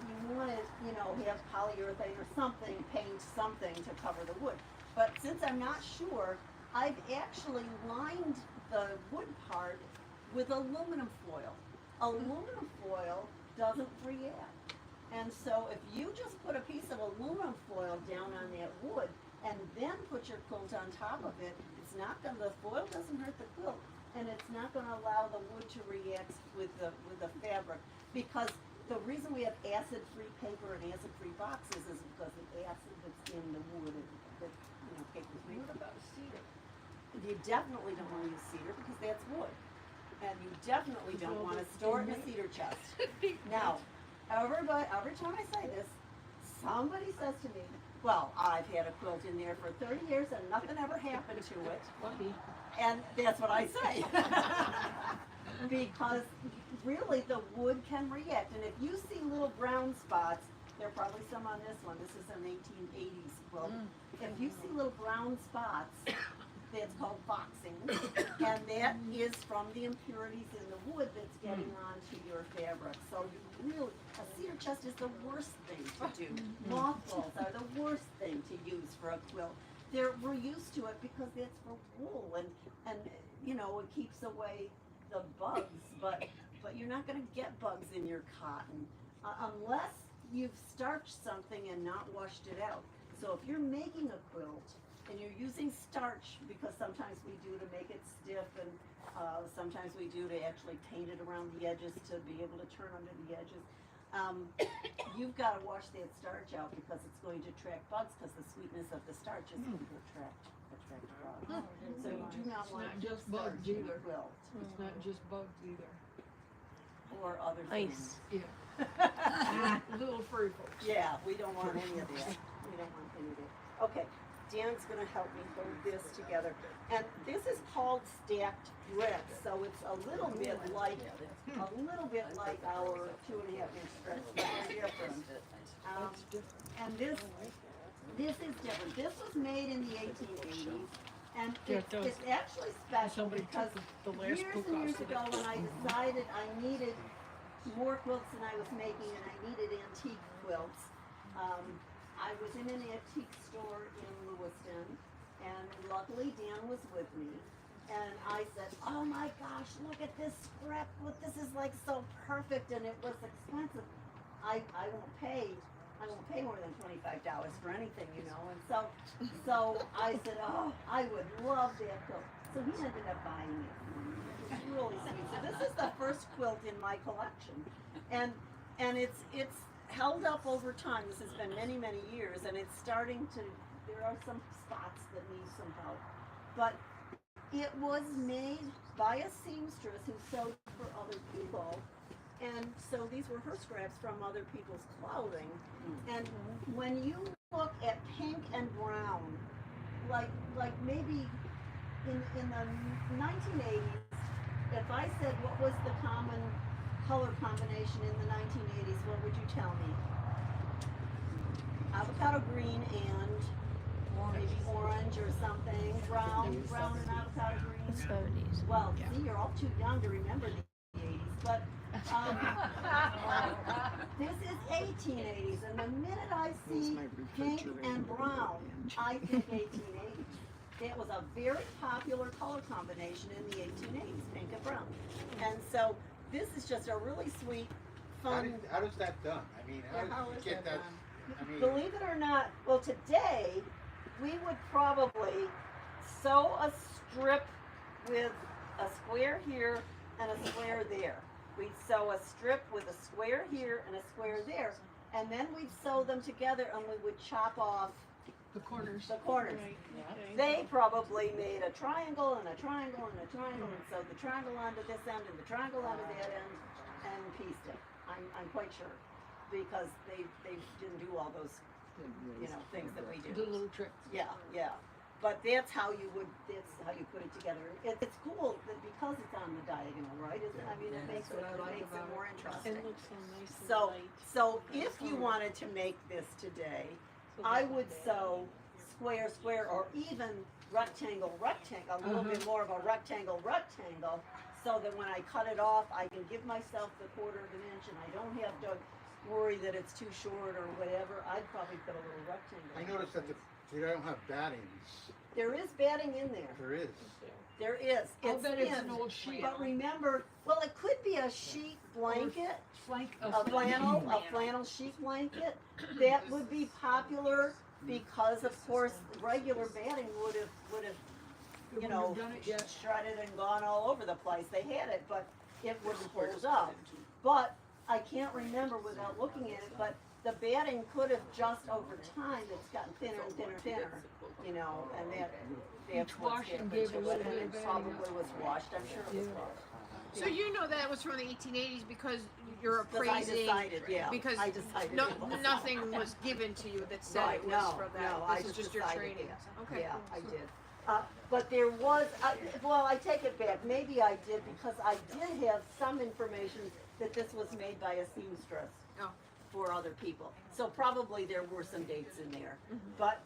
you know, have polyurethane or something, paint something to cover the wood. But since I'm not sure, I've actually lined the wood part with aluminum foil. Aluminum foil doesn't react. And so if you just put a piece of aluminum foil down on that wood and then put your quilt on top of it, the foil doesn't hurt the quilt, and it's not gonna allow the wood to react with the fabric, because the reason we have acid-free paper and acid-free boxes is because the acid that's in the wood that paper's made. What about cedar? You definitely don't want to use cedar because that's wood, and you definitely don't want to store it in a cedar chest. Now, every time I say this, somebody says to me, "Well, I've had a quilt in there for 30 years and nothing ever happened to it," and that's what I say. Because really the wood can react, and if you see little brown spots, there are probably some on this one. This is an 1880s quilt. If you see little brown spots, that's called boxing, and that is from the impurities in the wood that's getting onto your fabric. So you really, a cedar chest is the worst thing to do. Mothballs are the worst thing to use for a quilt. We're used to it because that's for wool, and you know, it keeps away the bugs, but you're not going to get bugs in your cotton unless you've starched something and not washed it out. So if you're making a quilt and you're using starch, because sometimes we do to make it stiff, and sometimes we do to actually paint it around the edges to be able to turn under the edges. You've got to wash that starch out because it's going to attract bugs, because the sweetness of the starch is going to attract bugs. So you do not It's want not just starch bugs in either. a quilt It's not just bugs either. or other things. Ice. Yeah. Little furry folks. Yeah, we don't want any of that. We don't want any of that. Okay, Dan's gonna help me hold this together. And this is called stacked bricks, so it's a little bit like our 2.5-inch stretch, but they're different. And this is different. This was made in the 1880s, and it's actually special Somebody because took the last years book and off years of it. ago, when I decided I needed more quilts than I was making, and I needed antique quilts, I was in an antique store in Lewiston, and luckily Dan was with me, and I said, "Oh my gosh, look at this scrapbook! This is like so perfect," and it was expensive. I won't pay more than $25 for anything, you know. And so I said, "Oh, I would love that quilt." So he ended up buying it for me. It was really sweet. So this is the first quilt in my collection, and it's held up over time. This has been many, many years, and it's starting to. There are some spots that need some help, but it was made by a seamstress who sewed for other people. And so these were her scraps from other people's clothing. And when you look at pink and brown, like maybe in the 1980s, if I said what was the common color combination in the 1980s, what would you tell me? Avocado green and maybe orange or something, brown and avocado green. 70s. Well, see, you're all too young to remember the 80s, but this is 1880s, and the minute I see pink and brown, I think 1880s. That was a very popular color combination in the 1880s, pink and brown. And so this is just a really sweet, fun. How does that done? I mean, how do you get that? I mean, Believe it or not, well, today we would probably sew a strip with a square here and a square there. We'd sew a strip with a square here and a square there, and then we'd sew them together, and we would chop off The corners. the corners. Right. Okay. They probably made a triangle and a triangle and a triangle, and sewed the triangle onto this end and the triangle onto that end, and pieced it. I'm quite sure, because they didn't do all those, you know, things that we do. The little tricks. Yeah, yeah. But that's how you put it together. It's cool that because it's on the diagonal, right? I mean, it makes it more interesting. It looks so nice and So, light. so if you wanted to make this today, I would sew square, square, or even rectangle, a little bit more of a rectangle, so that when I cut it off, I can give myself the 1/4 of an inch, and I don't have to worry that it's too short or whatever. I'd probably put a little rectangle. I noticed that they don't have battings. There is batting in there. There is. There is. I'll bet it's an in. old sheet. But remember, well, it could be a sheet blanket, a flannel sheet blanket. That would be popular because, of course, regular batting would have, you know, done it yet. shredded and gone all over the place. They had it, but it wouldn't hold up. But I can't remember without looking at it, but the batting could have just over time, it's gotten thinner and thinner and thinner, you know, and that's Each what's washing happened gave to a it, little and bit it of batting. probably was washed, I'm sure it was washed. So you know that was from the 1880s because you're Because I appraising. decided, yeah, Because I decided no, it was. nothing was given to you that said Right, it was no, from that. no, I This is just just your decided training. that. Okay. Yeah, I did. But there was, well, I take it back, maybe I did, because I did have some information that this was made by a seamstress Oh. for other people. So probably there were some dates in there. But,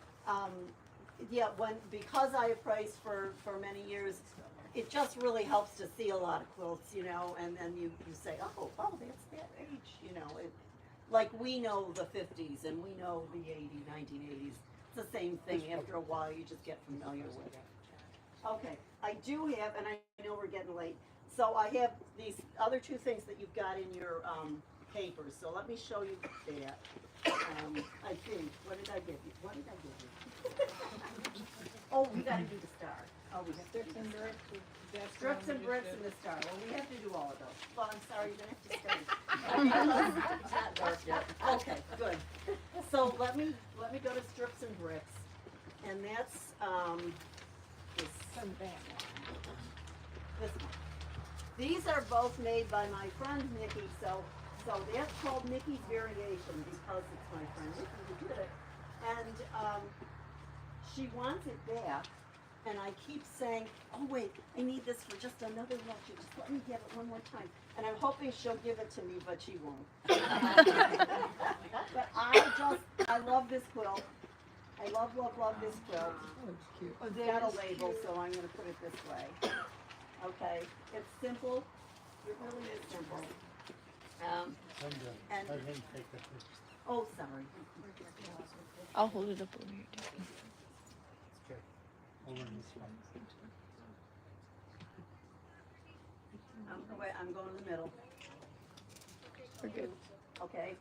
yeah, because I appraised for many years, it just really helps to see a lot of quilts, you know, and then you say, oh, that's that age, you know. Like we know the 50s and we know the 1980s. It's the same thing. After a while, you just get familiar with it. Okay, I do have, and I know we're getting late, so I have these other two things that you've got in your papers. So let me show you that. I think, what did I give you? Oh, we gotta do the star. Oh, we have to Sticks do and the bricks. That's strips one and we bricks did. and the star. Well, we have to do all of those. Well, I'm sorry, you're gonna have to study. It's not dark yet. Okay, good. So let me go to strips and bricks. And that's, this Some bad this one. These are both made by my friend Nikki, so that's called Nikki's Variation because it's my friend Nikki who did it. And she wants it back, and I keep saying, oh wait, I need this for just another lecture, just let me have it one more time. And I'm hoping she'll give it to me, but she won't. But I love this quilt. I love this quilt. It's got a label, so I'm gonna put it this way. Okay, it's simple, it really is simple. And, I didn't take the picture. oh, sorry. I'll hold it up over here. Okay. Over this one. Wait, I'm going in the middle, We're good. okay?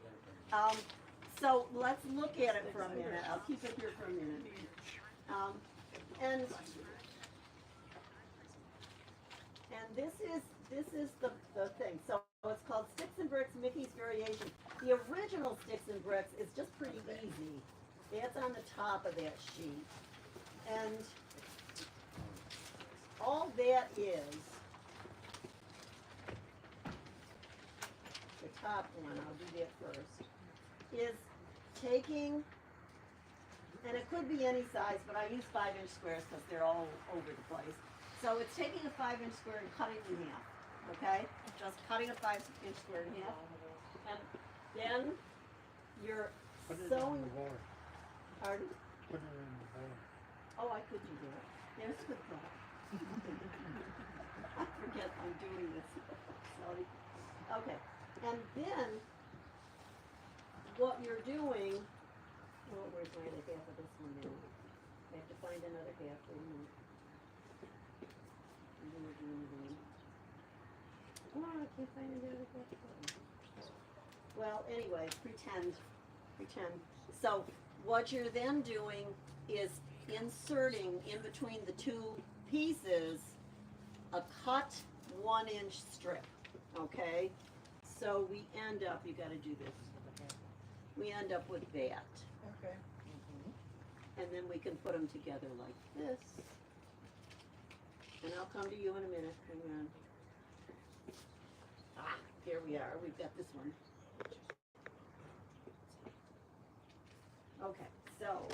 So let's look at it for a minute, I'll keep it here for a minute. And this is the thing, so it's called Sticks and Bricks, Mickey's Variation. The original Sticks and Bricks is just pretty easy. That's on the top of that sheet. And all that is, the top one, I'll do that first, is taking, and it could be any size, but I use 5-inch squares because they're all over the place. So it's taking a 5-inch square and cutting it in half, okay? Just cutting a 5-inch square in half. And then you're Put it in sewing, the board. pardon? Put it in the board. Oh, I could do that. There's good thought. I forget I'm doing this. Sorry. Okay. And then what you're doing, oh, where's my other half of this one now? I have to find another half. Wait a minute. Oh, I can't find another half. Well, anyway, pretend. So what you're then doing is inserting in between the two pieces a cut 1-inch strip, okay? So we end up, you gotta do this. We end up with that. Okay. And then we can put them together like this. And I'll come to you in a minute, hang on. Ah, here we are, we've got this one. Okay, so,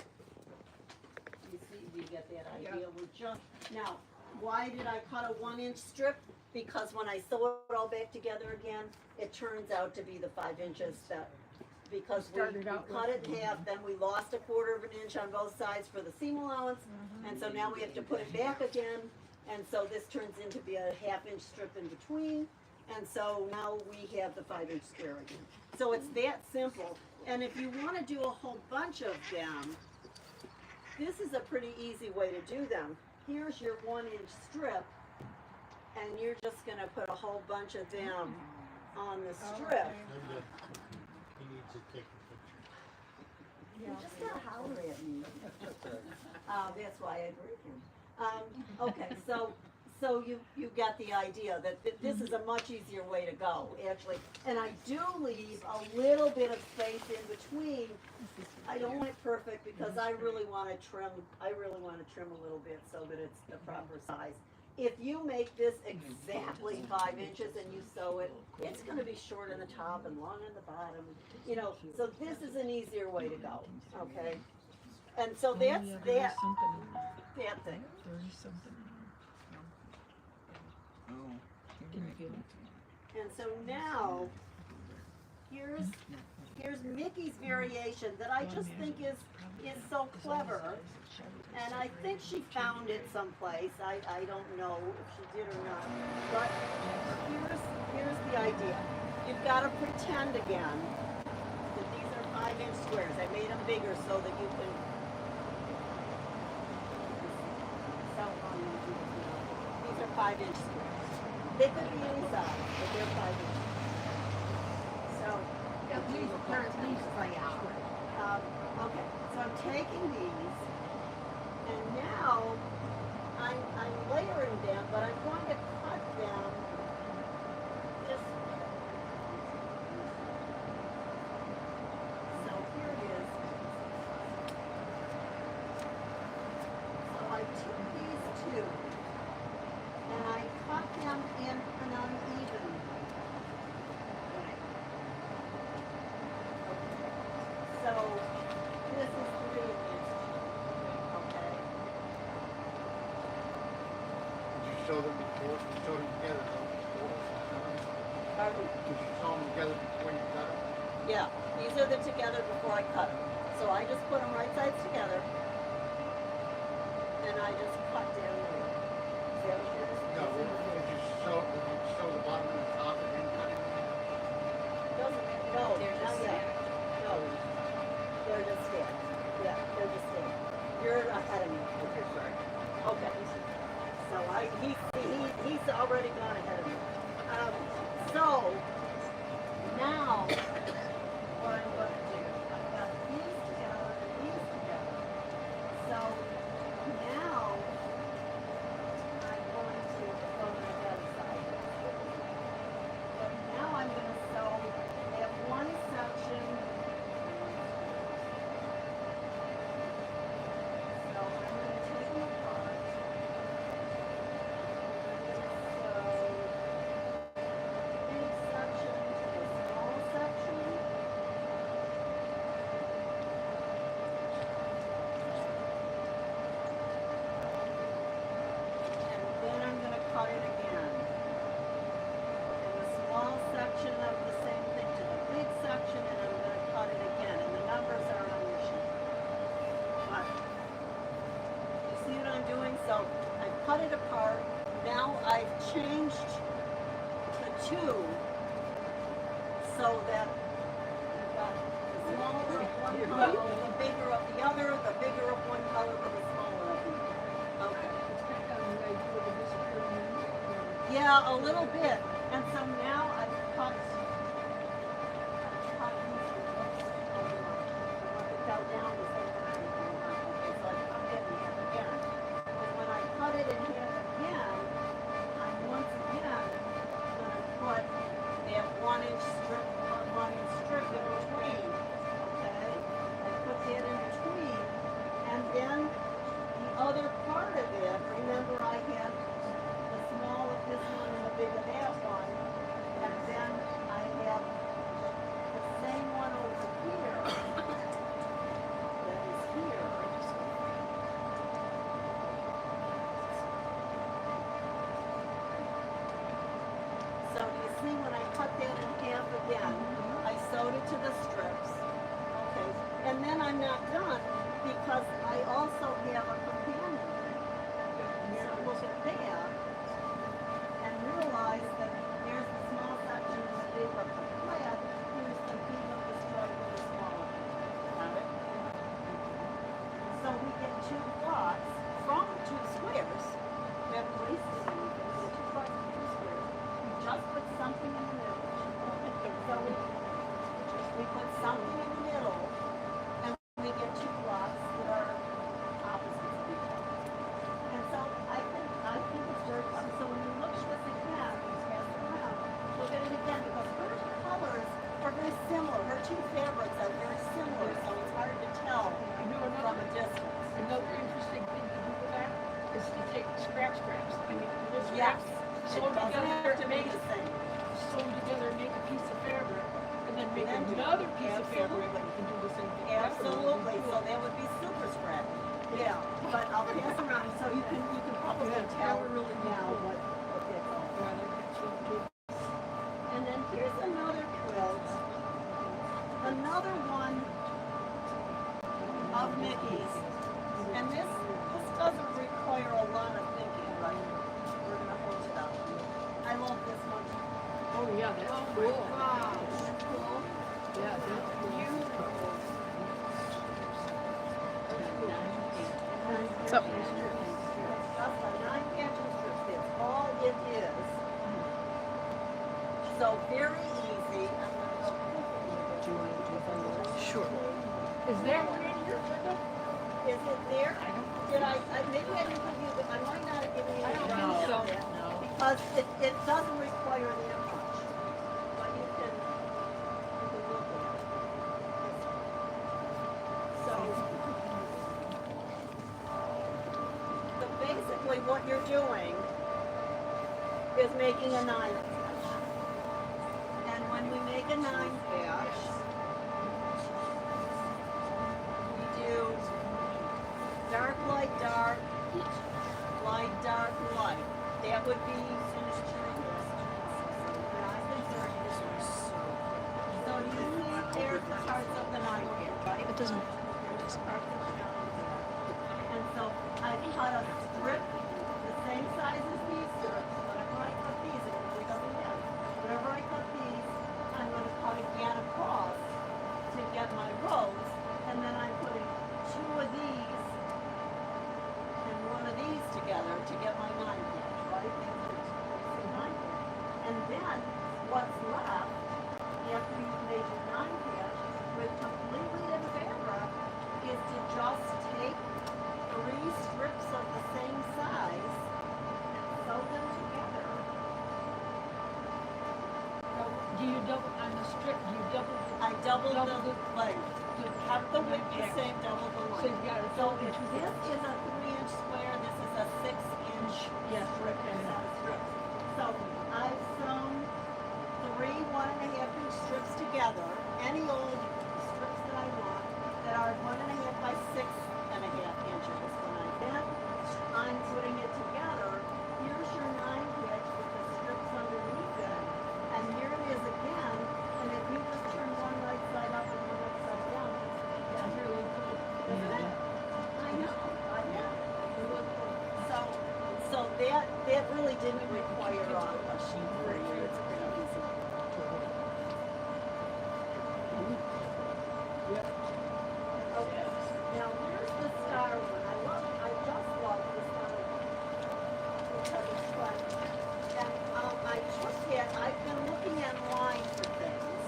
you see, you get that idea, we're just, now, why did I cut a 1-inch strip? Because when I sew it all back together again, it turns out to be the 5 inches that, because we cut it in half, then we lost a 1/4 of an inch on both sides for the seam allowance, and so now we have to put it back again, and so this turns into be a 1/2-inch strip in between, and so now we have the 5-inch square again. So it's that simple, and if you want to do a whole bunch of them, this is a pretty easy way to do them. Here's your 1-inch strip, and you're just gonna put a whole bunch of them on the strip. Linda, he needs to take a picture. You just gotta holler at me. That's why I break him. Okay, so you got the idea that this is a much easier way to go, actually. And I do leave a little bit of space in between. I don't want it perfect because I really want to trim a little bit so that it's the proper size. If you make this exactly 5 inches and you sew it, it's going to be short on the top and long on the bottom. You know, so this is an easier way to go. Okay, and so that's that thing. And so now, here's Mickey's Variation that I just think is so clever. And I think she found it someplace. I don't know if she did or not. But here's the idea. You've got to pretend again that these are 5-inch squares. I made them bigger so that you can. These are 5-inch squares. They could be any size, but they're 5 inches. So, these play out. okay, so I'm taking these And now I'm layering them, but I'm going to cut them just. So here it is. So I took these two and I cut them in an uneven way. So this is 3 inches. Okay. Did you sew them before, you sewed them together before? Pardon? Did you sew them together before you cut them? Yeah, these are the together before I cut them. So I just put them right sides together. And I just cut down there. See how it is? No, did you sew the bottom and the top and then cut it? Doesn't, no, They're not just yet. No, they're just there. Yeah, they're just there. You're ahead of me. Okay, sorry. Okay. So he's already gone ahead of me. So now what I'm going to do, I've got these together and these together. So now I'm going to go to the other side. But now I'm going to sew that one section. So I'm going to take them apart. Big section to the small section. And then I'm going to cut it again. In the small section of the same thing to the big section, and I'm going to cut it again. And the numbers are on your sheet. But you see what I'm doing? So I've cut it apart. Now I've changed the two so that you've got the smaller of one color, the bigger of the other, the bigger of one color, but the smaller of the other. Okay. It's kind of the idea of the disappearing. Yeah, a little bit. And so now I've cut these. It fell down the same time. Okay, so I cut it in half again. And when I cut it in half again, I'm once again going to put that 1-inch strip, 1-inch strip in between. Okay? I put that in between. And then the other part of it, remember I had the small of this one and the big of that one. And then I have the same one over here that is here. So do you see when I cut that in half again, I sewed it to the strips. Okay, and then I'm not done because I also have a companion. So look at that and realize that there's the small section and the big of the flat. Here's the big of the stripe and the small of it. Got it? So we get 2 plots from 2 squares. We haven't wasted anything. We get 2 plots from 2 squares. We just put something in the middle. So we put something in the middle, and we get 2 plots that are opposites of each other. And so I think it's very fun. So when you look at this again, pass it around, look at it again, because her colors are very similar. Her 2 fabrics are very similar, so it's hard to tell from a distance. Another interesting thing to do with that is to take scraps. I mean, this Yes, scraps, it sew doesn't together, have to be make the same. sew together, make a piece of fabric, and then make And then do- another piece of fabric absolutely. and do the same thing. That would be Absolutely, cool. so that would be super scrappy. Yeah, but I'll pass around so you can probably Yeah, that tell would really be now cool. what that's all Yeah, about. that's really good. And then here's another quilt, another one of Mickey's. And this doesn't require a lot of thinking, right? We're gonna hold it up. I love this one. Oh, yeah, that's cool. Wow, isn't that cool? Yeah, that's beautiful. So- Just a 9-patch strip, that's all it is. So very easy. I'm gonna go quickly. Sure. Is that one in here, Brenda? Is it there? Did maybe I didn't give you, I might not have given you. I don't the think so. No. Because it doesn't require that much. But you can look at it. So basically what you're doing is making a 9 patch. And when we make a 9 patch, we do dark, light, dark, light, dark, light. That would be so you need there's the parts of the 9 patch, right? It doesn't. And so I cut a strip the same size as these strips. Whenever I cut these, it really doesn't matter. Whenever I cut these, I'm going to cut again across to get my rows. And then I'm putting 2 of these and 1 of these together to get my 9 patch, right? And then what's left after you've made your 9 patch with completely in fabric is to just take 3 strips of the same size and sew them together. Do you double on the strip? Do you double? I doubled Double the length. Kept the width the same, double the So length. you got it. So if this is a 3-inch square, this is a 6-inch strip. So I've sewn 3 1.5-inch strips together, any old strips that I want, that are 1.5 by 6.5 inches. When I'm putting it together, here's your 9 pitch with the strips underneath it, and here it is again, and if you just turn one right side up and one right side down, that's really good. Isn't it? I know. So that really didn't require a sheet for you. It's pretty easy. Okay. Now here's the star one. I just love this one because it's fun. And I took it. I've been looking online for things,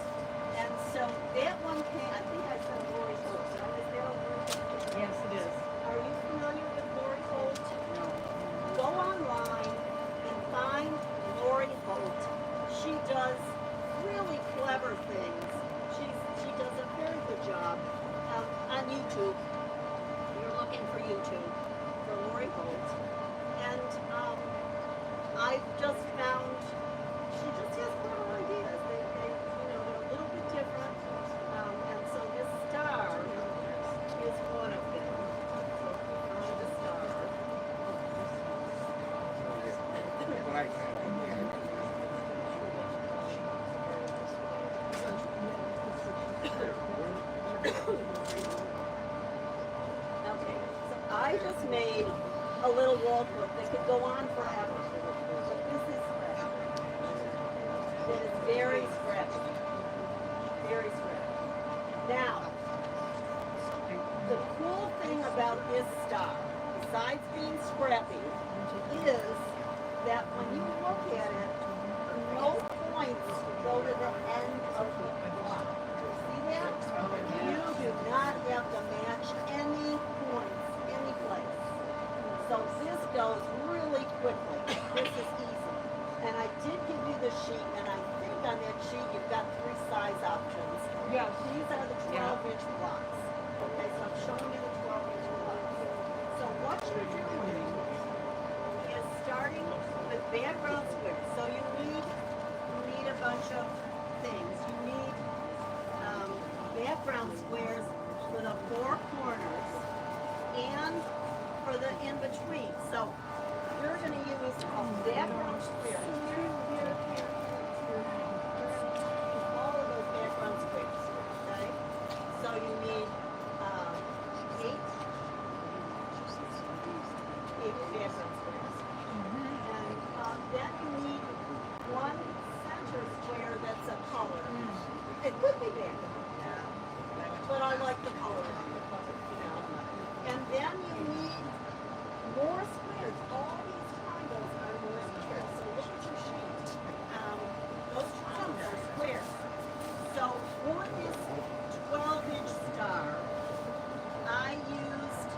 and so that one came. I think I said Lori Holt. Is that a word? Yes, it is. Are you familiar with Lori Holt? No. Go online and find Lori Holt. She does really clever things. She does a very good job on YouTube. You're looking for YouTube for Lori Holt, and I've just found she just has clever ideas. They they're a little bit different, and so this star is one of them. So find the star. Okay, so I just made a little wall quilt that could go on forever. But this is scratchy. It is very scratchy. Very scratchy. Now, the cool thing about this star, besides being scrappy, is that when you look at it, no points go to the end of the block. See that? You do not have to match any points, any place. So this goes really quickly. This is easy. And I did give you the sheet, and I think on that sheet you've got 3 size options. Yes. These are the 12-inch blocks. Okay, so I'm showing you the 12-inch blocks. So what you're doing is starting with background squares. So you need a bunch of things. You need background squares for the 4 corners and for the in-between. So you're going to use a background square here, here, here, here. All of those background squares, okay? So you need 8 background squares. And then you need 1 center square that's a color. It could be background, but I like the color. And then you need more squares. All these triangles are more squares. So look at your sheet. Those triangles are squares. So for this 12-inch star, I used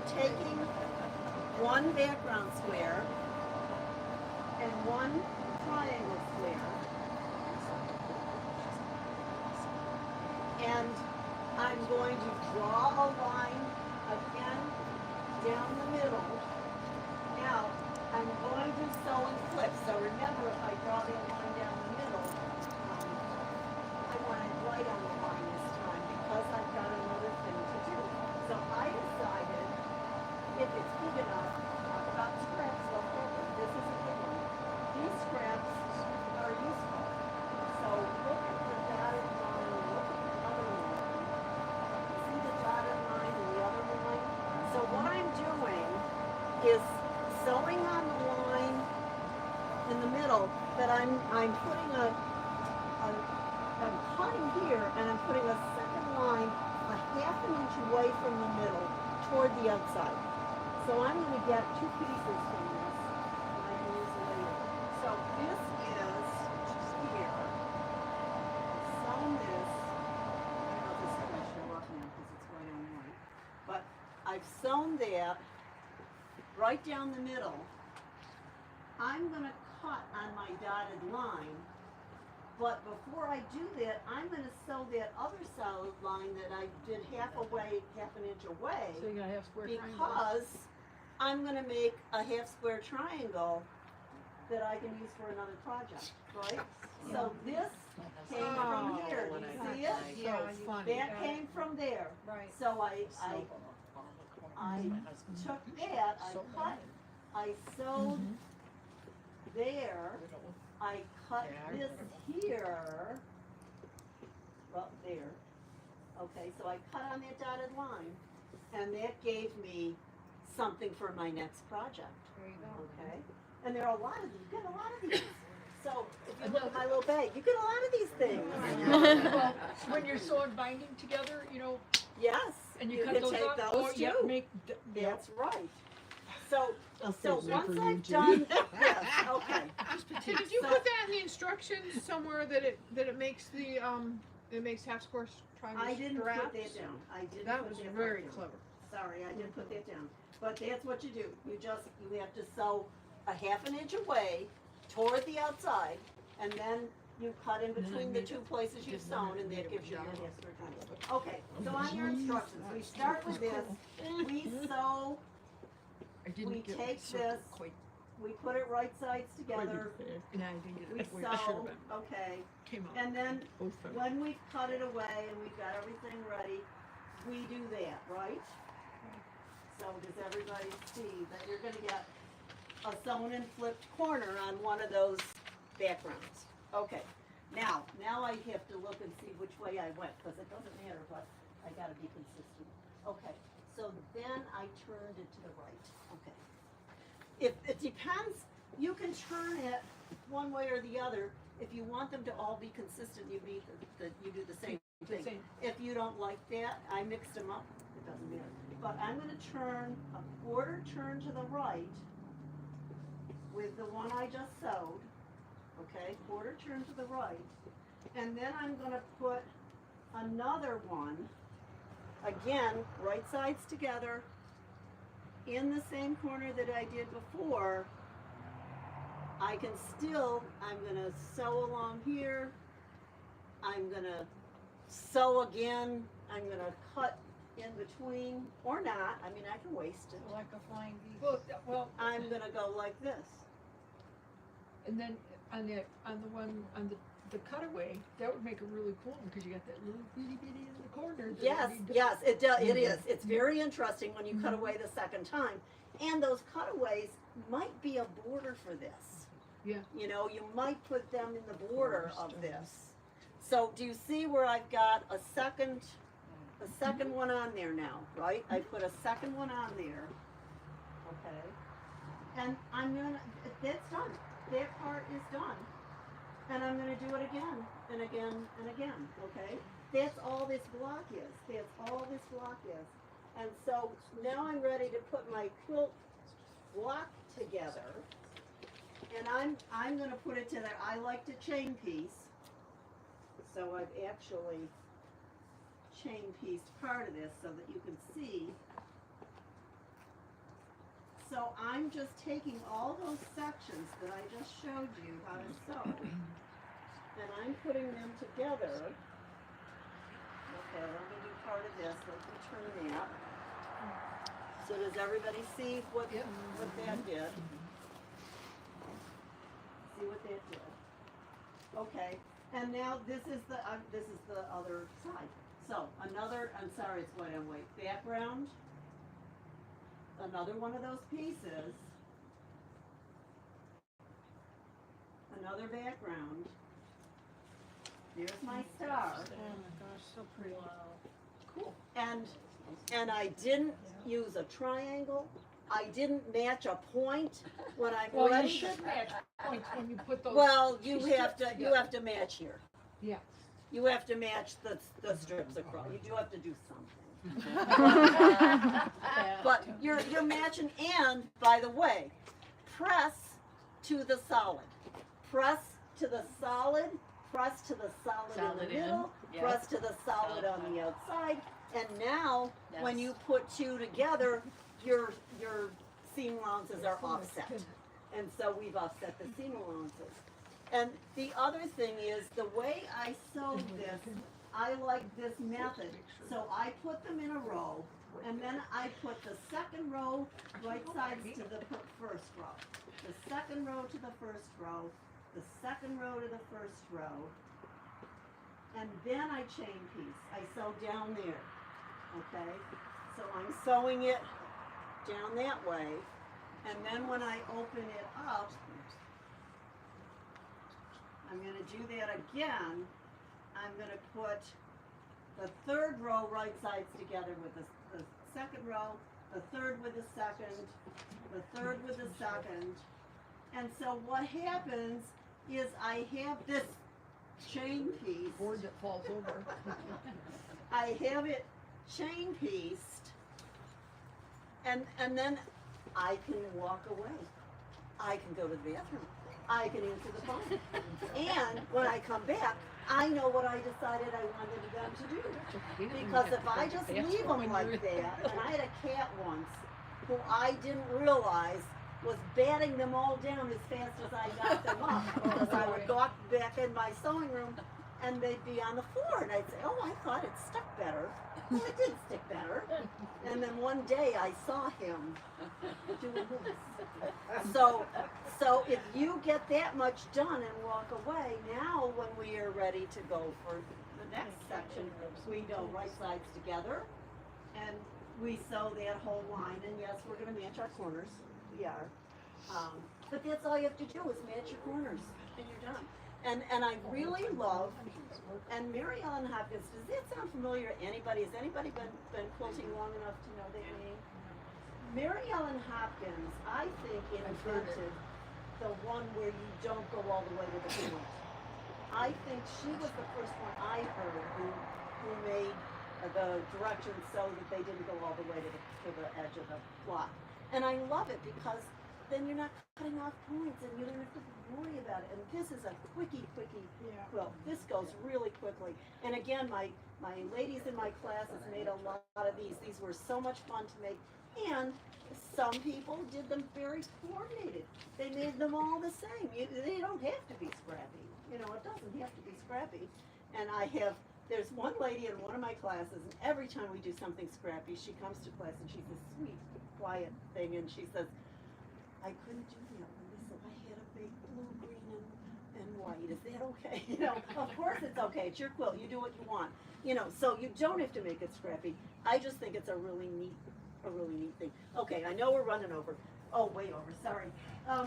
taking one background square and one triangle square, and I'm going to draw a line again down the middle. Now, I'm going to sew and flip. So remember, if I draw that line down the middle, I want it right on the line this time because I've got another thing to do. So I decided, if it's big enough, talk about scraps left over. This is a big one. These scraps are useful. So look at the dotted line, look at the other line. See the dotted line and the other line? So what I'm doing is sewing on the line in the middle, but I'm putting I'm cutting here and I'm putting a second line a half an inch away from the middle toward the outside. So I'm going to get two pieces from this and I can use later. So this is here. Sewn this. I don't know if this is going to show up now because it's right on white. But I've sewn that right down the middle. I'm going to cut on my dotted line, but before I do that, I'm going to sew that other solid line that I did half an inch away, So you got a half square triangle. because I'm going to make a half square triangle that I can use for another project, right? So this came from here, do you see it? Yeah, it's funny. That came from there. Right. So I took that, I cut, I sewed there, I cut this here, well, there. Okay, so I cut on that dotted line, and that gave me something for my next project. There you go. Okay, and there are a lot of these. You get a lot of these. So if you look at my little bag, you get a lot of these things. Well, when you're sewing binding together, you know, Yes, and you cut can those take off, those or you too. make, That's right. So feel once for you, I've Judy. done, yes, okay. Hey, did you put that in the instructions somewhere that it makes the it makes half square triangles? I didn't straps? put that down. I didn't That put was that very part down. clever. Sorry, I didn't put that down. But that's what you do. You have to sew a half an inch away toward the outside, and then you cut in between the two places you've sewn, and that gives you your half square triangle. Okay, so on your instructions, we start with this. We sew, I didn't we get take the circle this, quite, we put it right sides quite together. and I didn't get We it where it should have sew, been. okay. Came out. And then Both of them. when we've cut it away and we've got everything ready, we do that, right? So does everybody see that you're gonna get a sewn and flipped corner on one of those backgrounds? Okay, now I have to look and see which way I went, because it doesn't matter, but I gotta be consistent. Okay, so then I turned it to the right, okay. It depends, you can turn it one way or the other. If you want them to all be consistent, you do the same thing. Same. If you don't like that, I mixed them up, it doesn't matter. But I'm gonna turn a quarter turn to the right with the one I just sewed, okay, quarter turn to the right. And then I'm gonna put another one, again, right sides together, in the same corner that I did before. I'm gonna sew along here, I'm gonna sew again, I'm gonna cut in between, or not, I mean, I can waste it. Like a flying V. Well, I'm gonna go like this. and then on the cutaway, that would make it really cool because you got that little bitty in the corner. that Yes, you need to- yes, it is. It's very interesting when you cut away the second time. And those cutaways might be a border for this. Yeah. You know, you might put them in the border of this. So do you see where I've got a second one on there now, right? I put a second one on there. Okay. And that's done. That part is done. And I'm gonna do it again and again and again, okay? That's all this block is. That's all this block is. And so now I'm ready to put my quilt block together. And I'm gonna put it together. I like to chain piece. So I've actually chain pieced part of this so that you can see I'm just taking all those sections that I just showed you how to sew, and I'm putting them together. Okay, let me do part of this, let me turn that. So does everybody see what that did? See what that did? Okay, and now this is the other side. So another, I'm sorry, it's white on white. Background, another one of those pieces. Another background. Here's my star. Oh my gosh, so pretty. Cool. And I didn't use a triangle. I didn't match a point when I'm Well, ready. you should match points when you put those. Well, you two have strips to together. match here. Yeah. You have to match the strips across. You do have to do something. But you're matching, and by the way, press to the solid. Press to the solid, press to the solid in the middle, press to the solid on the outside, and now when you put two together, your seam allowances are offset. And so we've offset the seam allowances. And the other thing is, the way I sewed this, I like this method. So I put them in a row, and then I put the second row right sides to the first row. The second row to the first row, the second row to the first row, and then I chain piece. I sew down there, okay? So I'm sewing it down that way, and then when I open it up, I'm going to do that again. I'm going to put the third row right sides together with the second row, the third with the second, the third with the second. And so what happens is I have this chain piece. Board that falls over. I have it chain pieced, and then I can walk away. I can go to the bathroom. I can answer the phone. And when I come back, I know what I decided I wanted them to do. Because if I just leave them like that, and I had a cat once who I didn't realize was batting them all down as fast as I got them up. Because I would go back in my sewing room and they'd be on the floor, and I'd say, oh, I thought it stuck better. Well, it did stick better. And then one day I saw him doing this. So if you get that much done and walk away, now when we are ready to go for the next section, we go right sides together, and we sew that whole line. And yes, we're going to match our corners. We are. But that's all you have to do is match your corners, and you're done. And I really love, and Mary Ellen Hopkins, does that sound familiar to anybody? Has anybody been quilting long enough to know that name? Mary Ellen Hopkins, I think, invented the one where you don't go all the way to the point. I think she was the first one I heard who made the directions so that they didn't go all the way to the edge of the block. And I love it because then you're not cutting off points and you don't have to worry about it. And this is a quickie quilt. This goes really quickly. And again, my ladies in my classes made a lot of these. These were so much fun to make. And some people did them very coordinated. They made them all the same. They don't have to be scrappy. You know, it doesn't have to be scrappy. And there's one lady in one of my classes, and every time we do something scrappy, she comes to class and she's a sweet, quiet thing, and she says, I couldn't do that one, so I had a big blue, green, and white. Is that okay? You know, of course it's okay. It's your quilt. You do what you want. You know, so you don't have to make it scrappy. I just think it's a really neat thing. Okay, I know we're running over. Oh, way over. Sorry.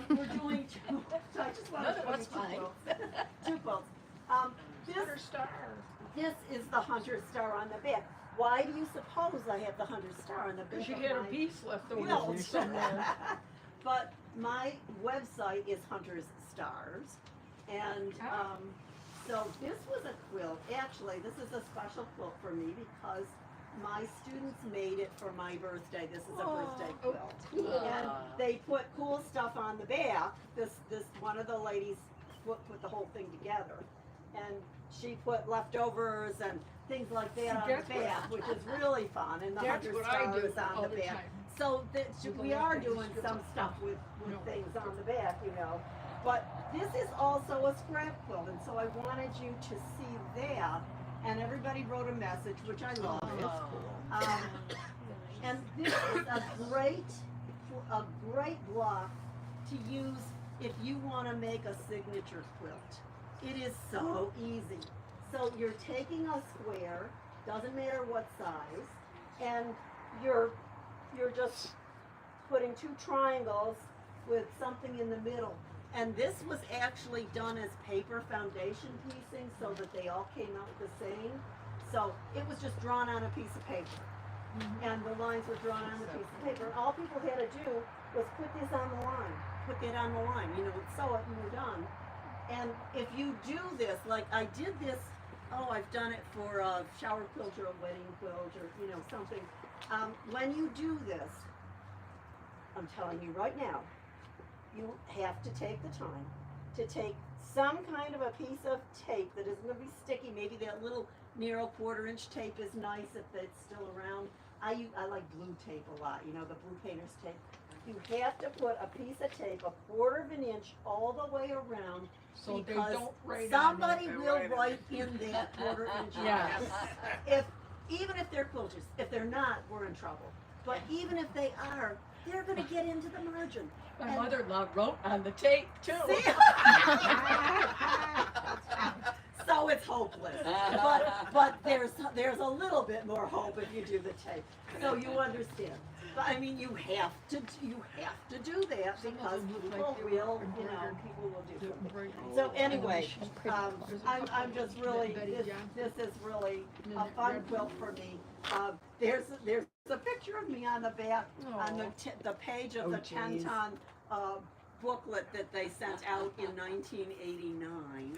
We're doing two. So I just want to show you two quilts. Two quilts. Hunter Star. This is the Hunter Star on the back. Why do you suppose I have the Hunter Star on the back? Because you of had a my piece left over quilt? somewhere. But my website is Hunter's Stars, and so this was a quilt. Actually, this is a special quilt for me because my students made it for my birthday. This is a birthday quilt, and they put cool stuff on the back. This one of the ladies put the whole thing together, and she put leftovers and things like that on the back, which is really fun. And the Hunter Star is on the back. so that we are doing some stuff with things on the back, you know. But this is also a scrap quilt, and so I wanted you to see that. And everybody wrote a message, which I love. And this is a great block to use if you want to make a signature quilt. It is so easy. So you're taking a square, doesn't matter what size, and you're just putting two triangles with something in the middle. And this was actually done as paper foundation piecing so that they all came out the same. So it was just drawn on a piece of paper. And the lines were drawn on a piece of paper. And all people had to do was put this on the line. Put that on the line, you know, sew it and you're done. And if you do this, like I did this, I've done it for a shower quilt or a wedding quilt or, you know, something. When you do this, I'm telling you right now, you have to take the time to take some kind of a piece of tape that isn't going to be sticky. Maybe that little narrow 1/4-inch tape is nice if it's still around. I like blue tape a lot, you know, the blue painter's tape. You have to put a piece of tape 1/4 of an inch all the way around, So they because don't write somebody on it. will write in that 1/4 inch. Yes. Even if they're quilters, if they're not, we're in trouble. But even if they are, they're going to get into the margin. My And- mother-in-law wrote on the tape too. See? So it's hopeless. But there's a little bit more hope if you do the tape. So you understand. But I mean, you have to do that because people will, you know, people will do something. So anyway, I'm just really, this is really a fun quilt for me. There's a picture of me on the back, on the page of the 10-ton booklet that they sent out in 1989.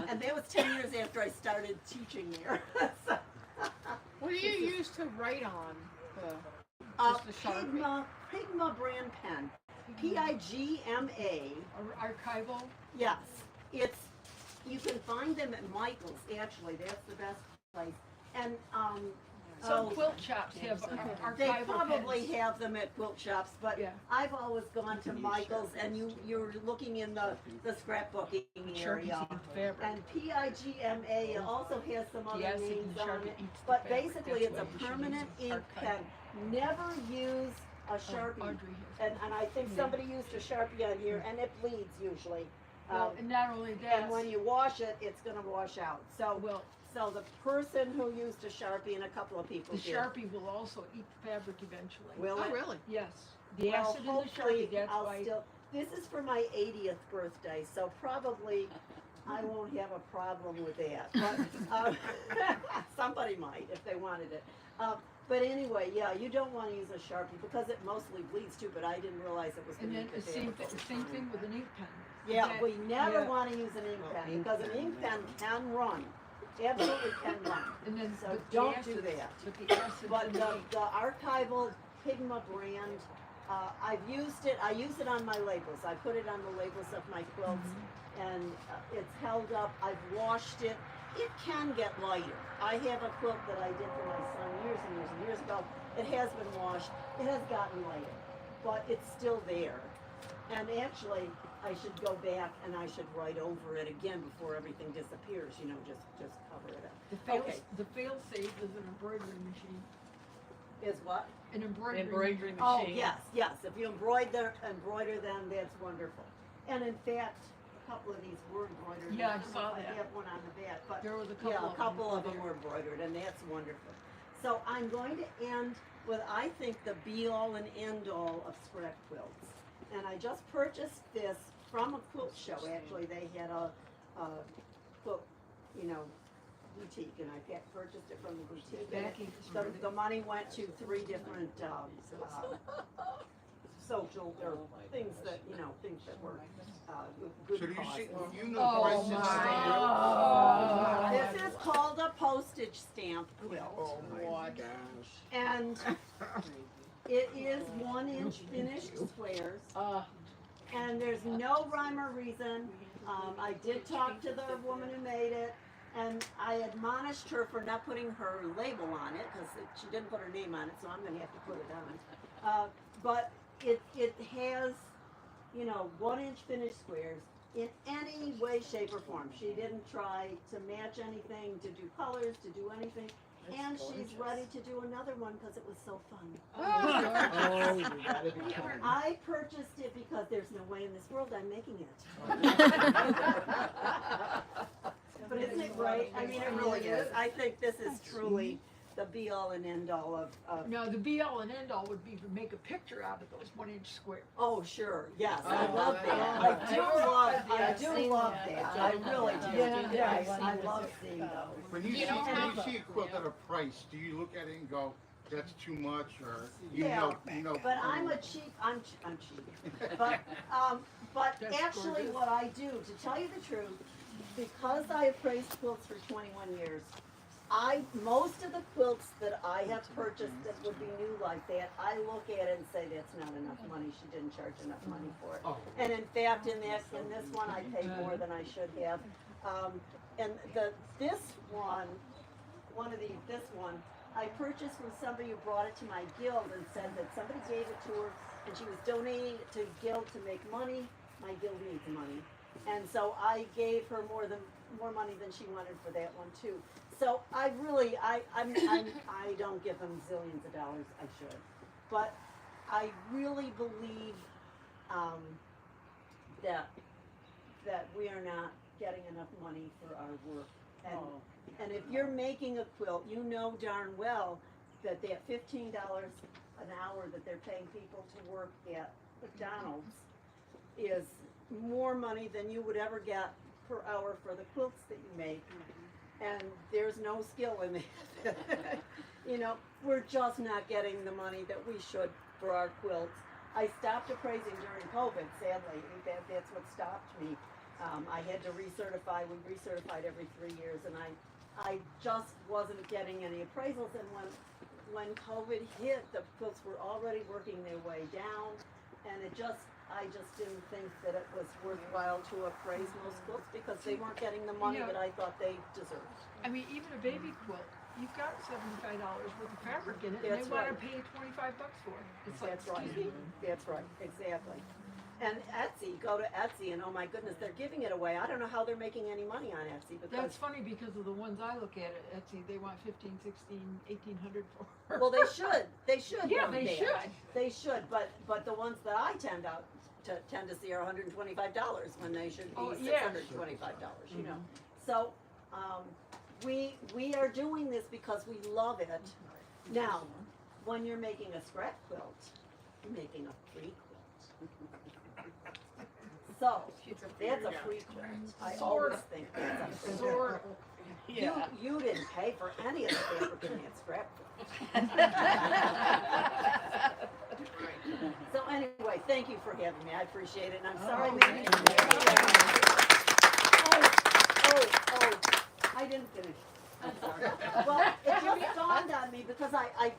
And that was 10 years after I started teaching there. So, What do you use to write on? Just the Sharpie? Pigma brand pen. Pigma. Archival. Yes, you can find them at Michael's. Actually, that's the best place. And Some quilt shops have archival they probably pens. have them at quilt shops, but Yeah. I've always gone to Michael's, and you're looking in the scrapbooking area. Fabric. And Pigma also has some other The acid names in the on Sharpie it, eats the but fabric. basically That's it's why a you should use permanent an ink archival. pen. Never use a Sharpie. Audrey has. And I think somebody used a Sharpie on here, and it bleeds usually. Well, and not only that. And when you wash it, it's gonna wash out. So the person who used a Sharpie, and a couple of people the did. Sharpie will also eat the fabric eventually. Will Oh, it? really? Yes. The Well, acid in the hopefully Sharpie, that's I'll why. still, this is for my 80th birthday, so probably I won't have a problem with that. But somebody might if they wanted it. But anyway, yeah, you don't want to use a Sharpie because it mostly bleeds too, but I didn't realize it was going And to then be the same thing with an ink pen. Yeah, That- we never yeah. want to use an ink pen because an ink pen can run. Absolutely can run. And then So but the don't acid- do that. But the acid. But the archival Pigma brand, I use it on my labels. I put it on the labels of my quilts, and it's held up. I've washed it. It can get lighter. I have a quilt that I did for my son years and years and years ago. It has been washed. It has gotten lighter, but it's still there. And actually, I should go back and I should write over it again before everything disappears. You know, just cover it up. Okay. The fail-safe is an embroidery machine. Is what? An embroidery machine. Oh, yes. If you embroider them, that's wonderful. And in fact, a couple of these were embroidered. Yeah, I don't know saw if that. I have one on the back, but There was a couple yeah, of a couple them of them there. were embroidered, and that's wonderful. So I'm going to end with, I think, the be-all and end-all of scrap quilts. And I just purchased this from a quilt show. Actually, they had a quilt, boutique, and I purchased it from the boutique. And Backing is the money went to 3 different social or things that were good So do you causes. see, you know Oh prices. my. This is called a postage stamp quilt. Oh my gosh. And it is 1-inch finished squares. And there's no rhyme or reason. I did talk to the woman who made it, And I admonished her for not putting her label on it, because she didn't put her name on it, so I'm gonna have to put it on. But it has, 1-inch finished squares in any way, shape, or form. She didn't try to match anything, to do colors, to do anything. And she's ready to do another one because it was so fun. Oh, you gotta be kidding. I purchased it because there's no way in this world I'm making it. But isn't it great? I mean, it really is. I think this is truly the be all and end all of No, the be all and end all would be to make a picture out of those 1-inch squares. oh, sure, yes, I love that. I do love that. I really do. Yeah. I love seeing those. When you see a quilt at a price, do you look at it and go, that's too much, or you know? But I'm cheap. But That's actually gorgeous. what I do, to tell you the truth, because I appraised quilts for 21 years, most of the quilts that I have purchased that would be new like that, I look at it and say that's not enough money. She didn't charge enough money for it. Oh. And in fact, in this one, I paid more than I should have. And this one, I purchased from somebody who brought it to my guild and said that somebody gave it to her and she was donating it to guild to make money. My guild needs money. And so I gave her more money than she wanted for that one too. So I don't give them zillions of dollars, I should. But I really believe that we are not getting enough money for our work. And if you're making a quilt, you know darn well that $15 an hour that they're paying people to work at McDonald's is more money than you would ever get per hour for the quilts that you make. And there's no skill in it. We're just not getting the money that we should for our quilts. I stopped appraising during COVID, sadly. That's what stopped me. I had to recertify. We recertified every 3 years, and I just wasn't getting any appraisals. And when COVID hit, the quilts were already working their way down, and I just didn't think that it was worthwhile to appraise most quilts because they weren't getting the money that I thought they deserved. I mean, even a baby quilt, you've got $75 worth of fabric in it, and That's they want right. to pay $25 for it. It's like, That's right. excuse me? That's right, exactly. And Etsy, go to Etsy, and oh my goodness, they're giving it away. I don't know how they're making any money on Etsy because. That's funny because of the ones I look at Etsy, they want $1,500, $1,600, $1,800 for. Well, they should. They should. Yeah, want they that. should. They should. But the ones that I tend to see are $125 when they should be $625. You know. So we are doing this because we love it. Now, when you're making a scrap quilt, you're making a free quilt. So that's a free quilt. I always think that's a free quilt. You didn't pay for any of the fabric in that scrap quilt. So anyway, thank you for having me. I appreciate it, and I'm sorry. I didn't finish. I'm sorry. Well, it just dawned on me because I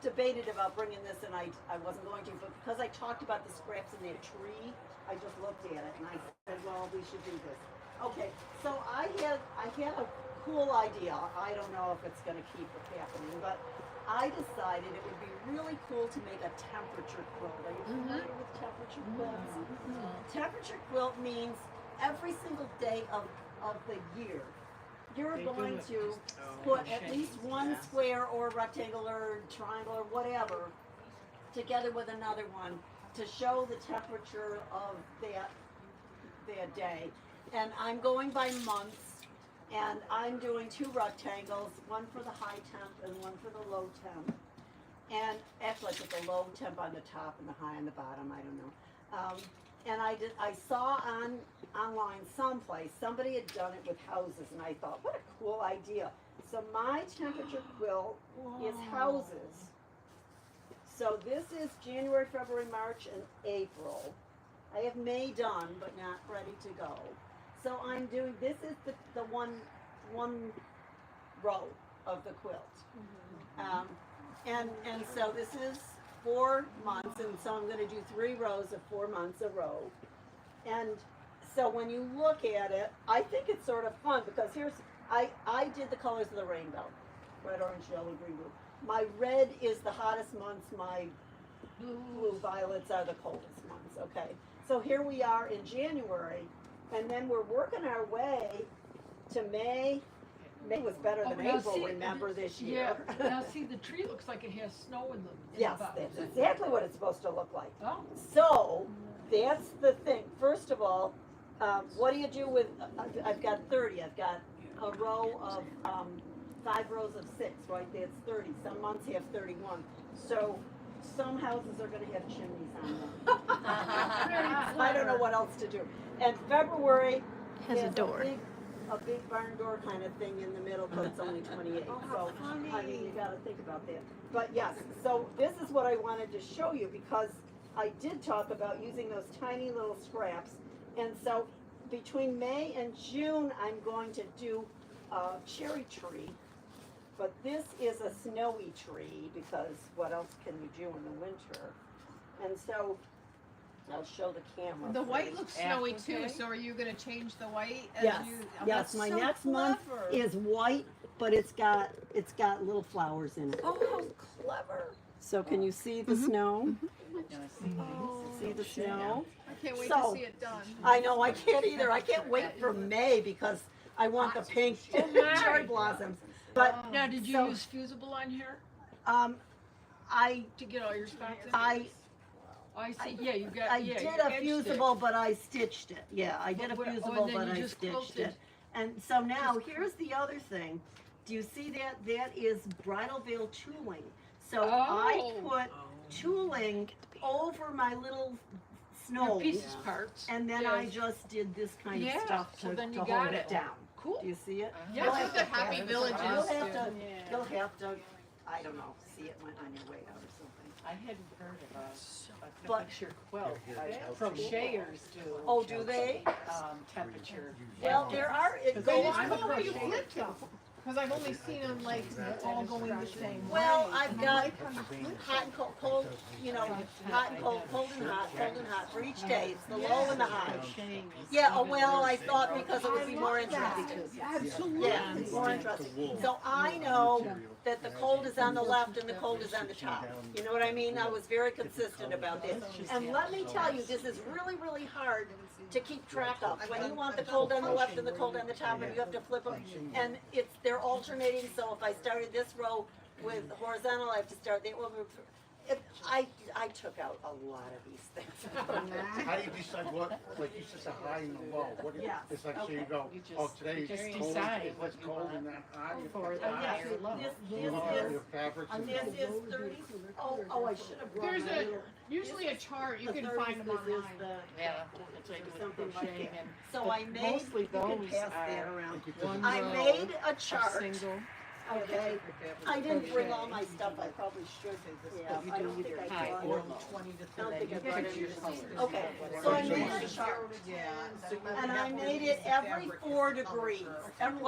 debated about bringing this, and I wasn't going to, but because I talked about the scraps in that tree, I just looked at it and I said, well, we should do this. Okay, so I had a cool idea. I don't know if it's going to keep happening, but I decided it would be really cool to make a temperature quilt. Are you familiar with temperature quilts? Temperature quilt means every single day of the year, you're going to put at least one square or rectangle or triangle or whatever together with another one to show the temperature of that day. And I'm going by months, and I'm doing 2 rectangles, one for the high temp and one for the low temp. And actually I put the low temp on the top and the high on the bottom, I don't know. And I saw online someplace, somebody had done it with houses, and I thought, what a cool idea. So my temperature quilt is houses. So this is January, February, March, and April. I have May done, but not ready to go. So I'm doing, this is the one row of the quilt. And so this is 4 months, and so I'm going to do 3 rows of 4 months a row. And so when you look at it, I think it's sort of fun because I did the colors of the rainbow, red, orange, yellow, green, blue. My red is the hottest months, my blue violets are the coldest months, okay? So here we are in January, and then we're working our way to May. May was better than now April, see, remember, this year. Yeah, now see, the tree looks like it has snow in the Yes, boughs. that's exactly what it's supposed to look like. Oh, So, that's the thing. First of all, what do you do with, I've got 30, I've got a row of 5 rows of 6, right? That's 30. Some months have 31. So, some houses are going to have chimneys on them. I don't know what else to do. And February Has a door. A big barn door kind of thing in the middle, but it's only 28. So, I mean, you got to think about that. But yes, so this is what I wanted to show you because I did talk about using those tiny little scraps. And so between May and June, I'm going to do a cherry tree. But this is a snowy tree because what else can you do in the winter? And so I'll show the camera. The white first. looks snowy too, so are you gonna change the white as Yes, you? yes, my next month is white, but it's got little flowers in it. Oh, how clever. So can you see the snow? See the snow? I can't wait So, to see it done. I know, I can't either. I can't wait for May because I want the pink cherry blossoms. But now did you So- use fusible on here I to get all your spots in? I I see, yeah, you got, I yeah, did you a edged it. fusible, but I stitched it. Yeah, I did a But- oh, fusible, and then but you I just stitched quilted. it. And so now, here's the other thing. Do you see that? That is bridal veil tooling. So I Oh. put tooling over my little Your snow. pieces parts. And then Yeah. I just did this kind Yeah, of stuff so to then you hold got it it. down. Cool. Do you see it? Yeah, You'll that's have what the to- Happy Villages You'll have do. to, you'll have to, I don't know, see it when on your way out or something. I hadn't heard of a But- temperature quilt. From Crocheters do. Oh, do they? Temperature. Well, there are, it But goes. it's cool how you flipped them, because I've only seen them like all going the same way. Well, I've got hot and cold, you know, hot and cold, cold and hot for each day. It's the low and the high. Yeah, oh, well, I thought because it would be more interesting. Absolutely. Yeah, it's more interesting. So I know that the cold is on the left and the cold is on the top. You know what I mean? I was very consistent about this. And let me tell you, this is really, really hard to keep track of. When you want the cold on the left and the cold on the top, and you have to flip them, and they're alternating, so if I started this row with horizontal, I have to start that one. I took out a lot of these things. How do you decide what, like you said, the high and the low? What is, Yeah, it's like, so okay. you go, You just- oh, today just it's cold, decide it's what you cold want and that high. for the Oh, yes, high or low. this You look at is, your fabrics and. this is 30, oh, I should have brought There's my a, little. usually a chart, you the can 30s, find them this is online. the- Yeah, it's like with Something like crocheting that. and. So I made, Mostly you can those pass that are around. one I row made a of chart, single. okay? I didn't bring all my stuff, I probably should. Yeah, You I do don't think either I high brought or it. low. I don't think I brought Pick any your of colors. this. Okay, so I made a chart. And I made it every 4 degrees, every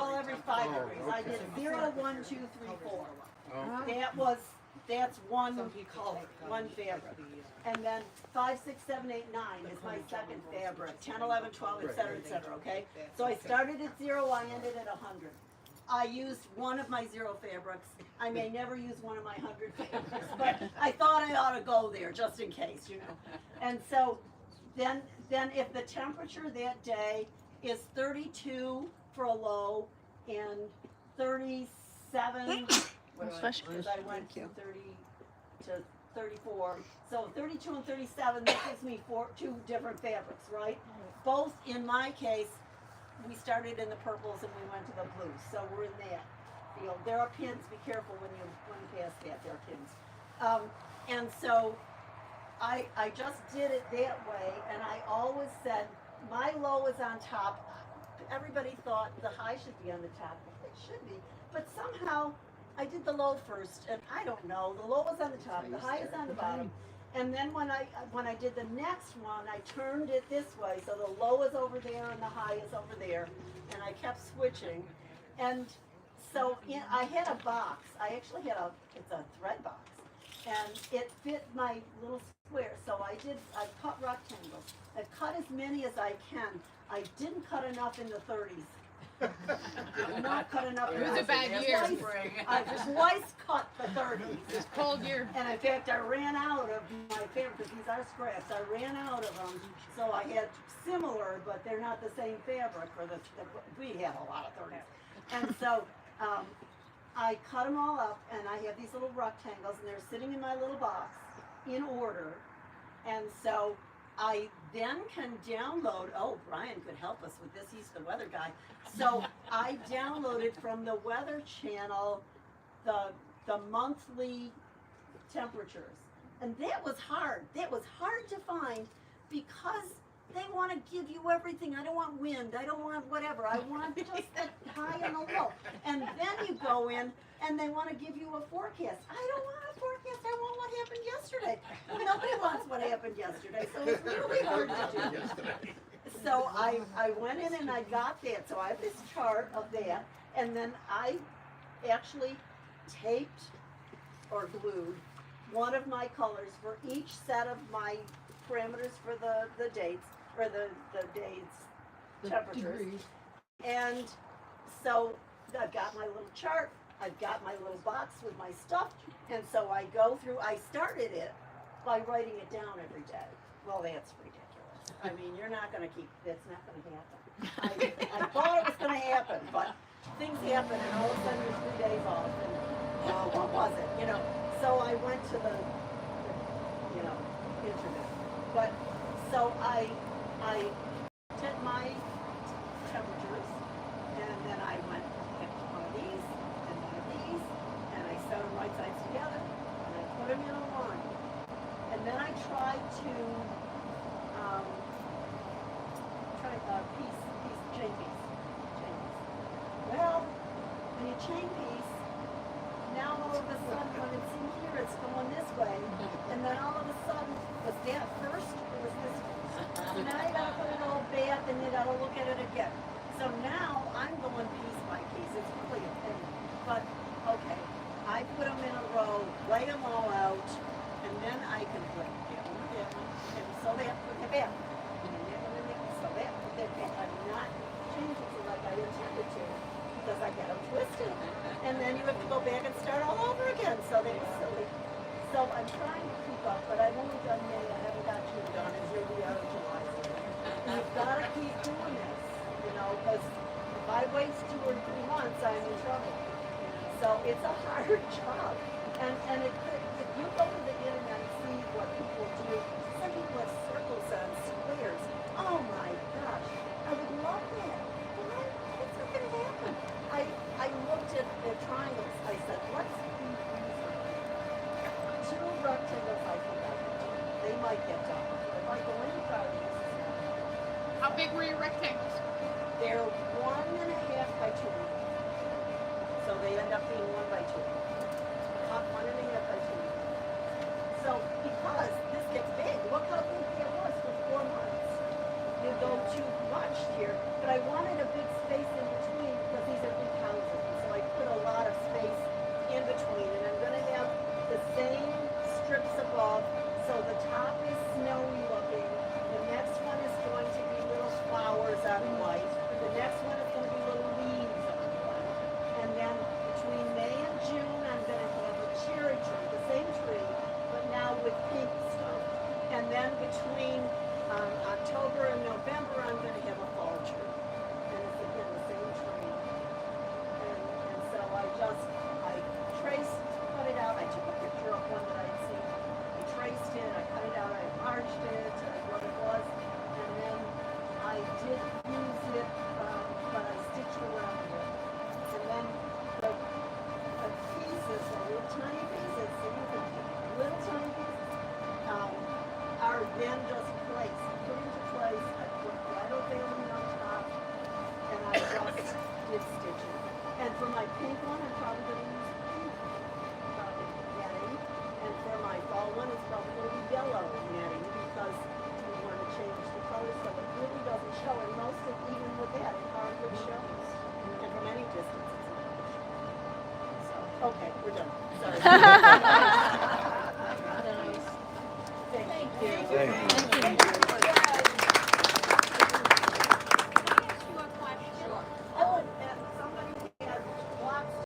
5 degrees. I did 0, 1, 2, 3, 4. Oh. That's one color, one fabric. And then 5, 6, 7, 8, 9 is my second fabric, 10, 11, 12, et cetera, okay? So I started at 0, I ended at 100. I used one of my 0 fabrics. I may never use one of my 100 fabrics, but I thought I ought to go there just in case, you know. And so then if the temperature that day is 32 for a low and 37, Bless you. because I went to 30 to 34. So 32 and 37, that gives me 2 different fabrics, right? Both, in my case, we started in the purples and we went to the blues, so we're in that field. There are pins, be careful when you pass that, there are pins. And so I just did it that way, and I always said, my low is on top. Everybody thought the high should be on the top. It should be, but somehow I did the low first, and I don't know, the low is on the top, the high is on the bottom. And then when I did the next one, I turned it this way, so the low is over there and the high is over there, and I kept switching. And so I had a box. I actually had it's a thread box, and it fit my little square. So I cut rectangles. I've cut as many as I can. I didn't cut enough in the 30s. I'm not cutting up. It was a houses. bad That's year. twice- I twice cut the 30s. It's cold year. And in fact, I ran out of my fabric, because these are scraps. I ran out of them, so I had similar, but they're not the same fabric. We have a lot of 30s. And so I cut them all up, and I have these little rectangles, and they're sitting in my little box in order. And so I then can download, oh, Brian could help us with this, he's the weather guy. So I downloaded from the Weather Channel the monthly temperatures. And that was hard. That was hard to find because they want to give you everything. I don't want wind. I don't want whatever. I want just the high and the low. And then you go in and they want to give you a forecast. I don't want a forecast. I want what happened yesterday. Well, nobody wants what happened yesterday, so it's really hard to do. So I went in and I got that. So I have this chart of that, and then I actually taped or glued one of my colors for each set of my parameters for the dates, or the dates, The temperatures. degrees. And so I've got my little chart, I've got my little box with my stuff, and so I go through, I started it by writing it down every day. Well, that's ridiculous. I mean, you're not gonna keep, that's not gonna happen. I thought it was gonna happen, but things happen and all of a sudden there's 3 days off and, what was it, you know? So I went to the internet. But, so I did my temperatures, and then I went and picked one of these, and one of these, and I sewed them right sides together, and I put them in a line. And then I tried to, chain piece. Well, when you chain piece, now all of a sudden, when it's in here, it's going this way, and then all of a sudden, was that first, or was this first? So now you gotta put it all back, and you gotta look at it again. So now, I'm going piece by piece, it's really a pain, but, okay, I put them in a row, lay them all out, and then I can put that one, and so that, put it back. And that one, and that, so that, put that back. I'm not changing it like I intended to, because I get them twisted. And then you have to go back and start all over again, so they were silly. So I'm trying to keep up, but I've only done May, I haven't got June done, and here we are in July. And you've gotta keep doing this, you know, because if I wait 2 or 3 months, I'm in trouble. So it's a hard job. And if you go to the internet and see what people do, some people have circles on squares. Oh my gosh, I would love that. But it's not gonna happen. I looked at the triangles, I said, let's do these 2 rectangles I think I can do. They might get done. If I go any farther, How big were your rectangles? they're 1.5 by 2. So they end up being 1 by 2. Up 1.5 by 2. So because this gets big, look how big it was for 4 months. You go too much here, but I wanted a big space in between because these are big houses. And so I put a lot of space in between, and I'm gonna have the same strips above. So the top is snowy looking. The next one is going to be little flowers on white. The next one is going to be little leaves on white. And then between May and June, I'm going to have a cherry tree, the same tree, but now with pink stuff. And then between October and November, I'm going to have a fall tree. And it's again the same tree. And so I traced, cut it out. I took a picture of one that I'd seen. I traced it, I cut it out, I marched it, what it was. And then I did use it, but I stitched around it. And then the pieces, the little tiny pieces, so you can little tiny pieces, are then just placed, put into place. I put bridal bailing on top, and I just did stitching. And for my pink one, I'm probably going to use pink netting, and for my fall one, it's probably going to be yellow netting because we want to change the color so it really doesn't show. And most of, even with that, it hardly shows. And from any distance, it's not going to show. So, okay, we're done. Sorry. Nice. Thank you. Thank you.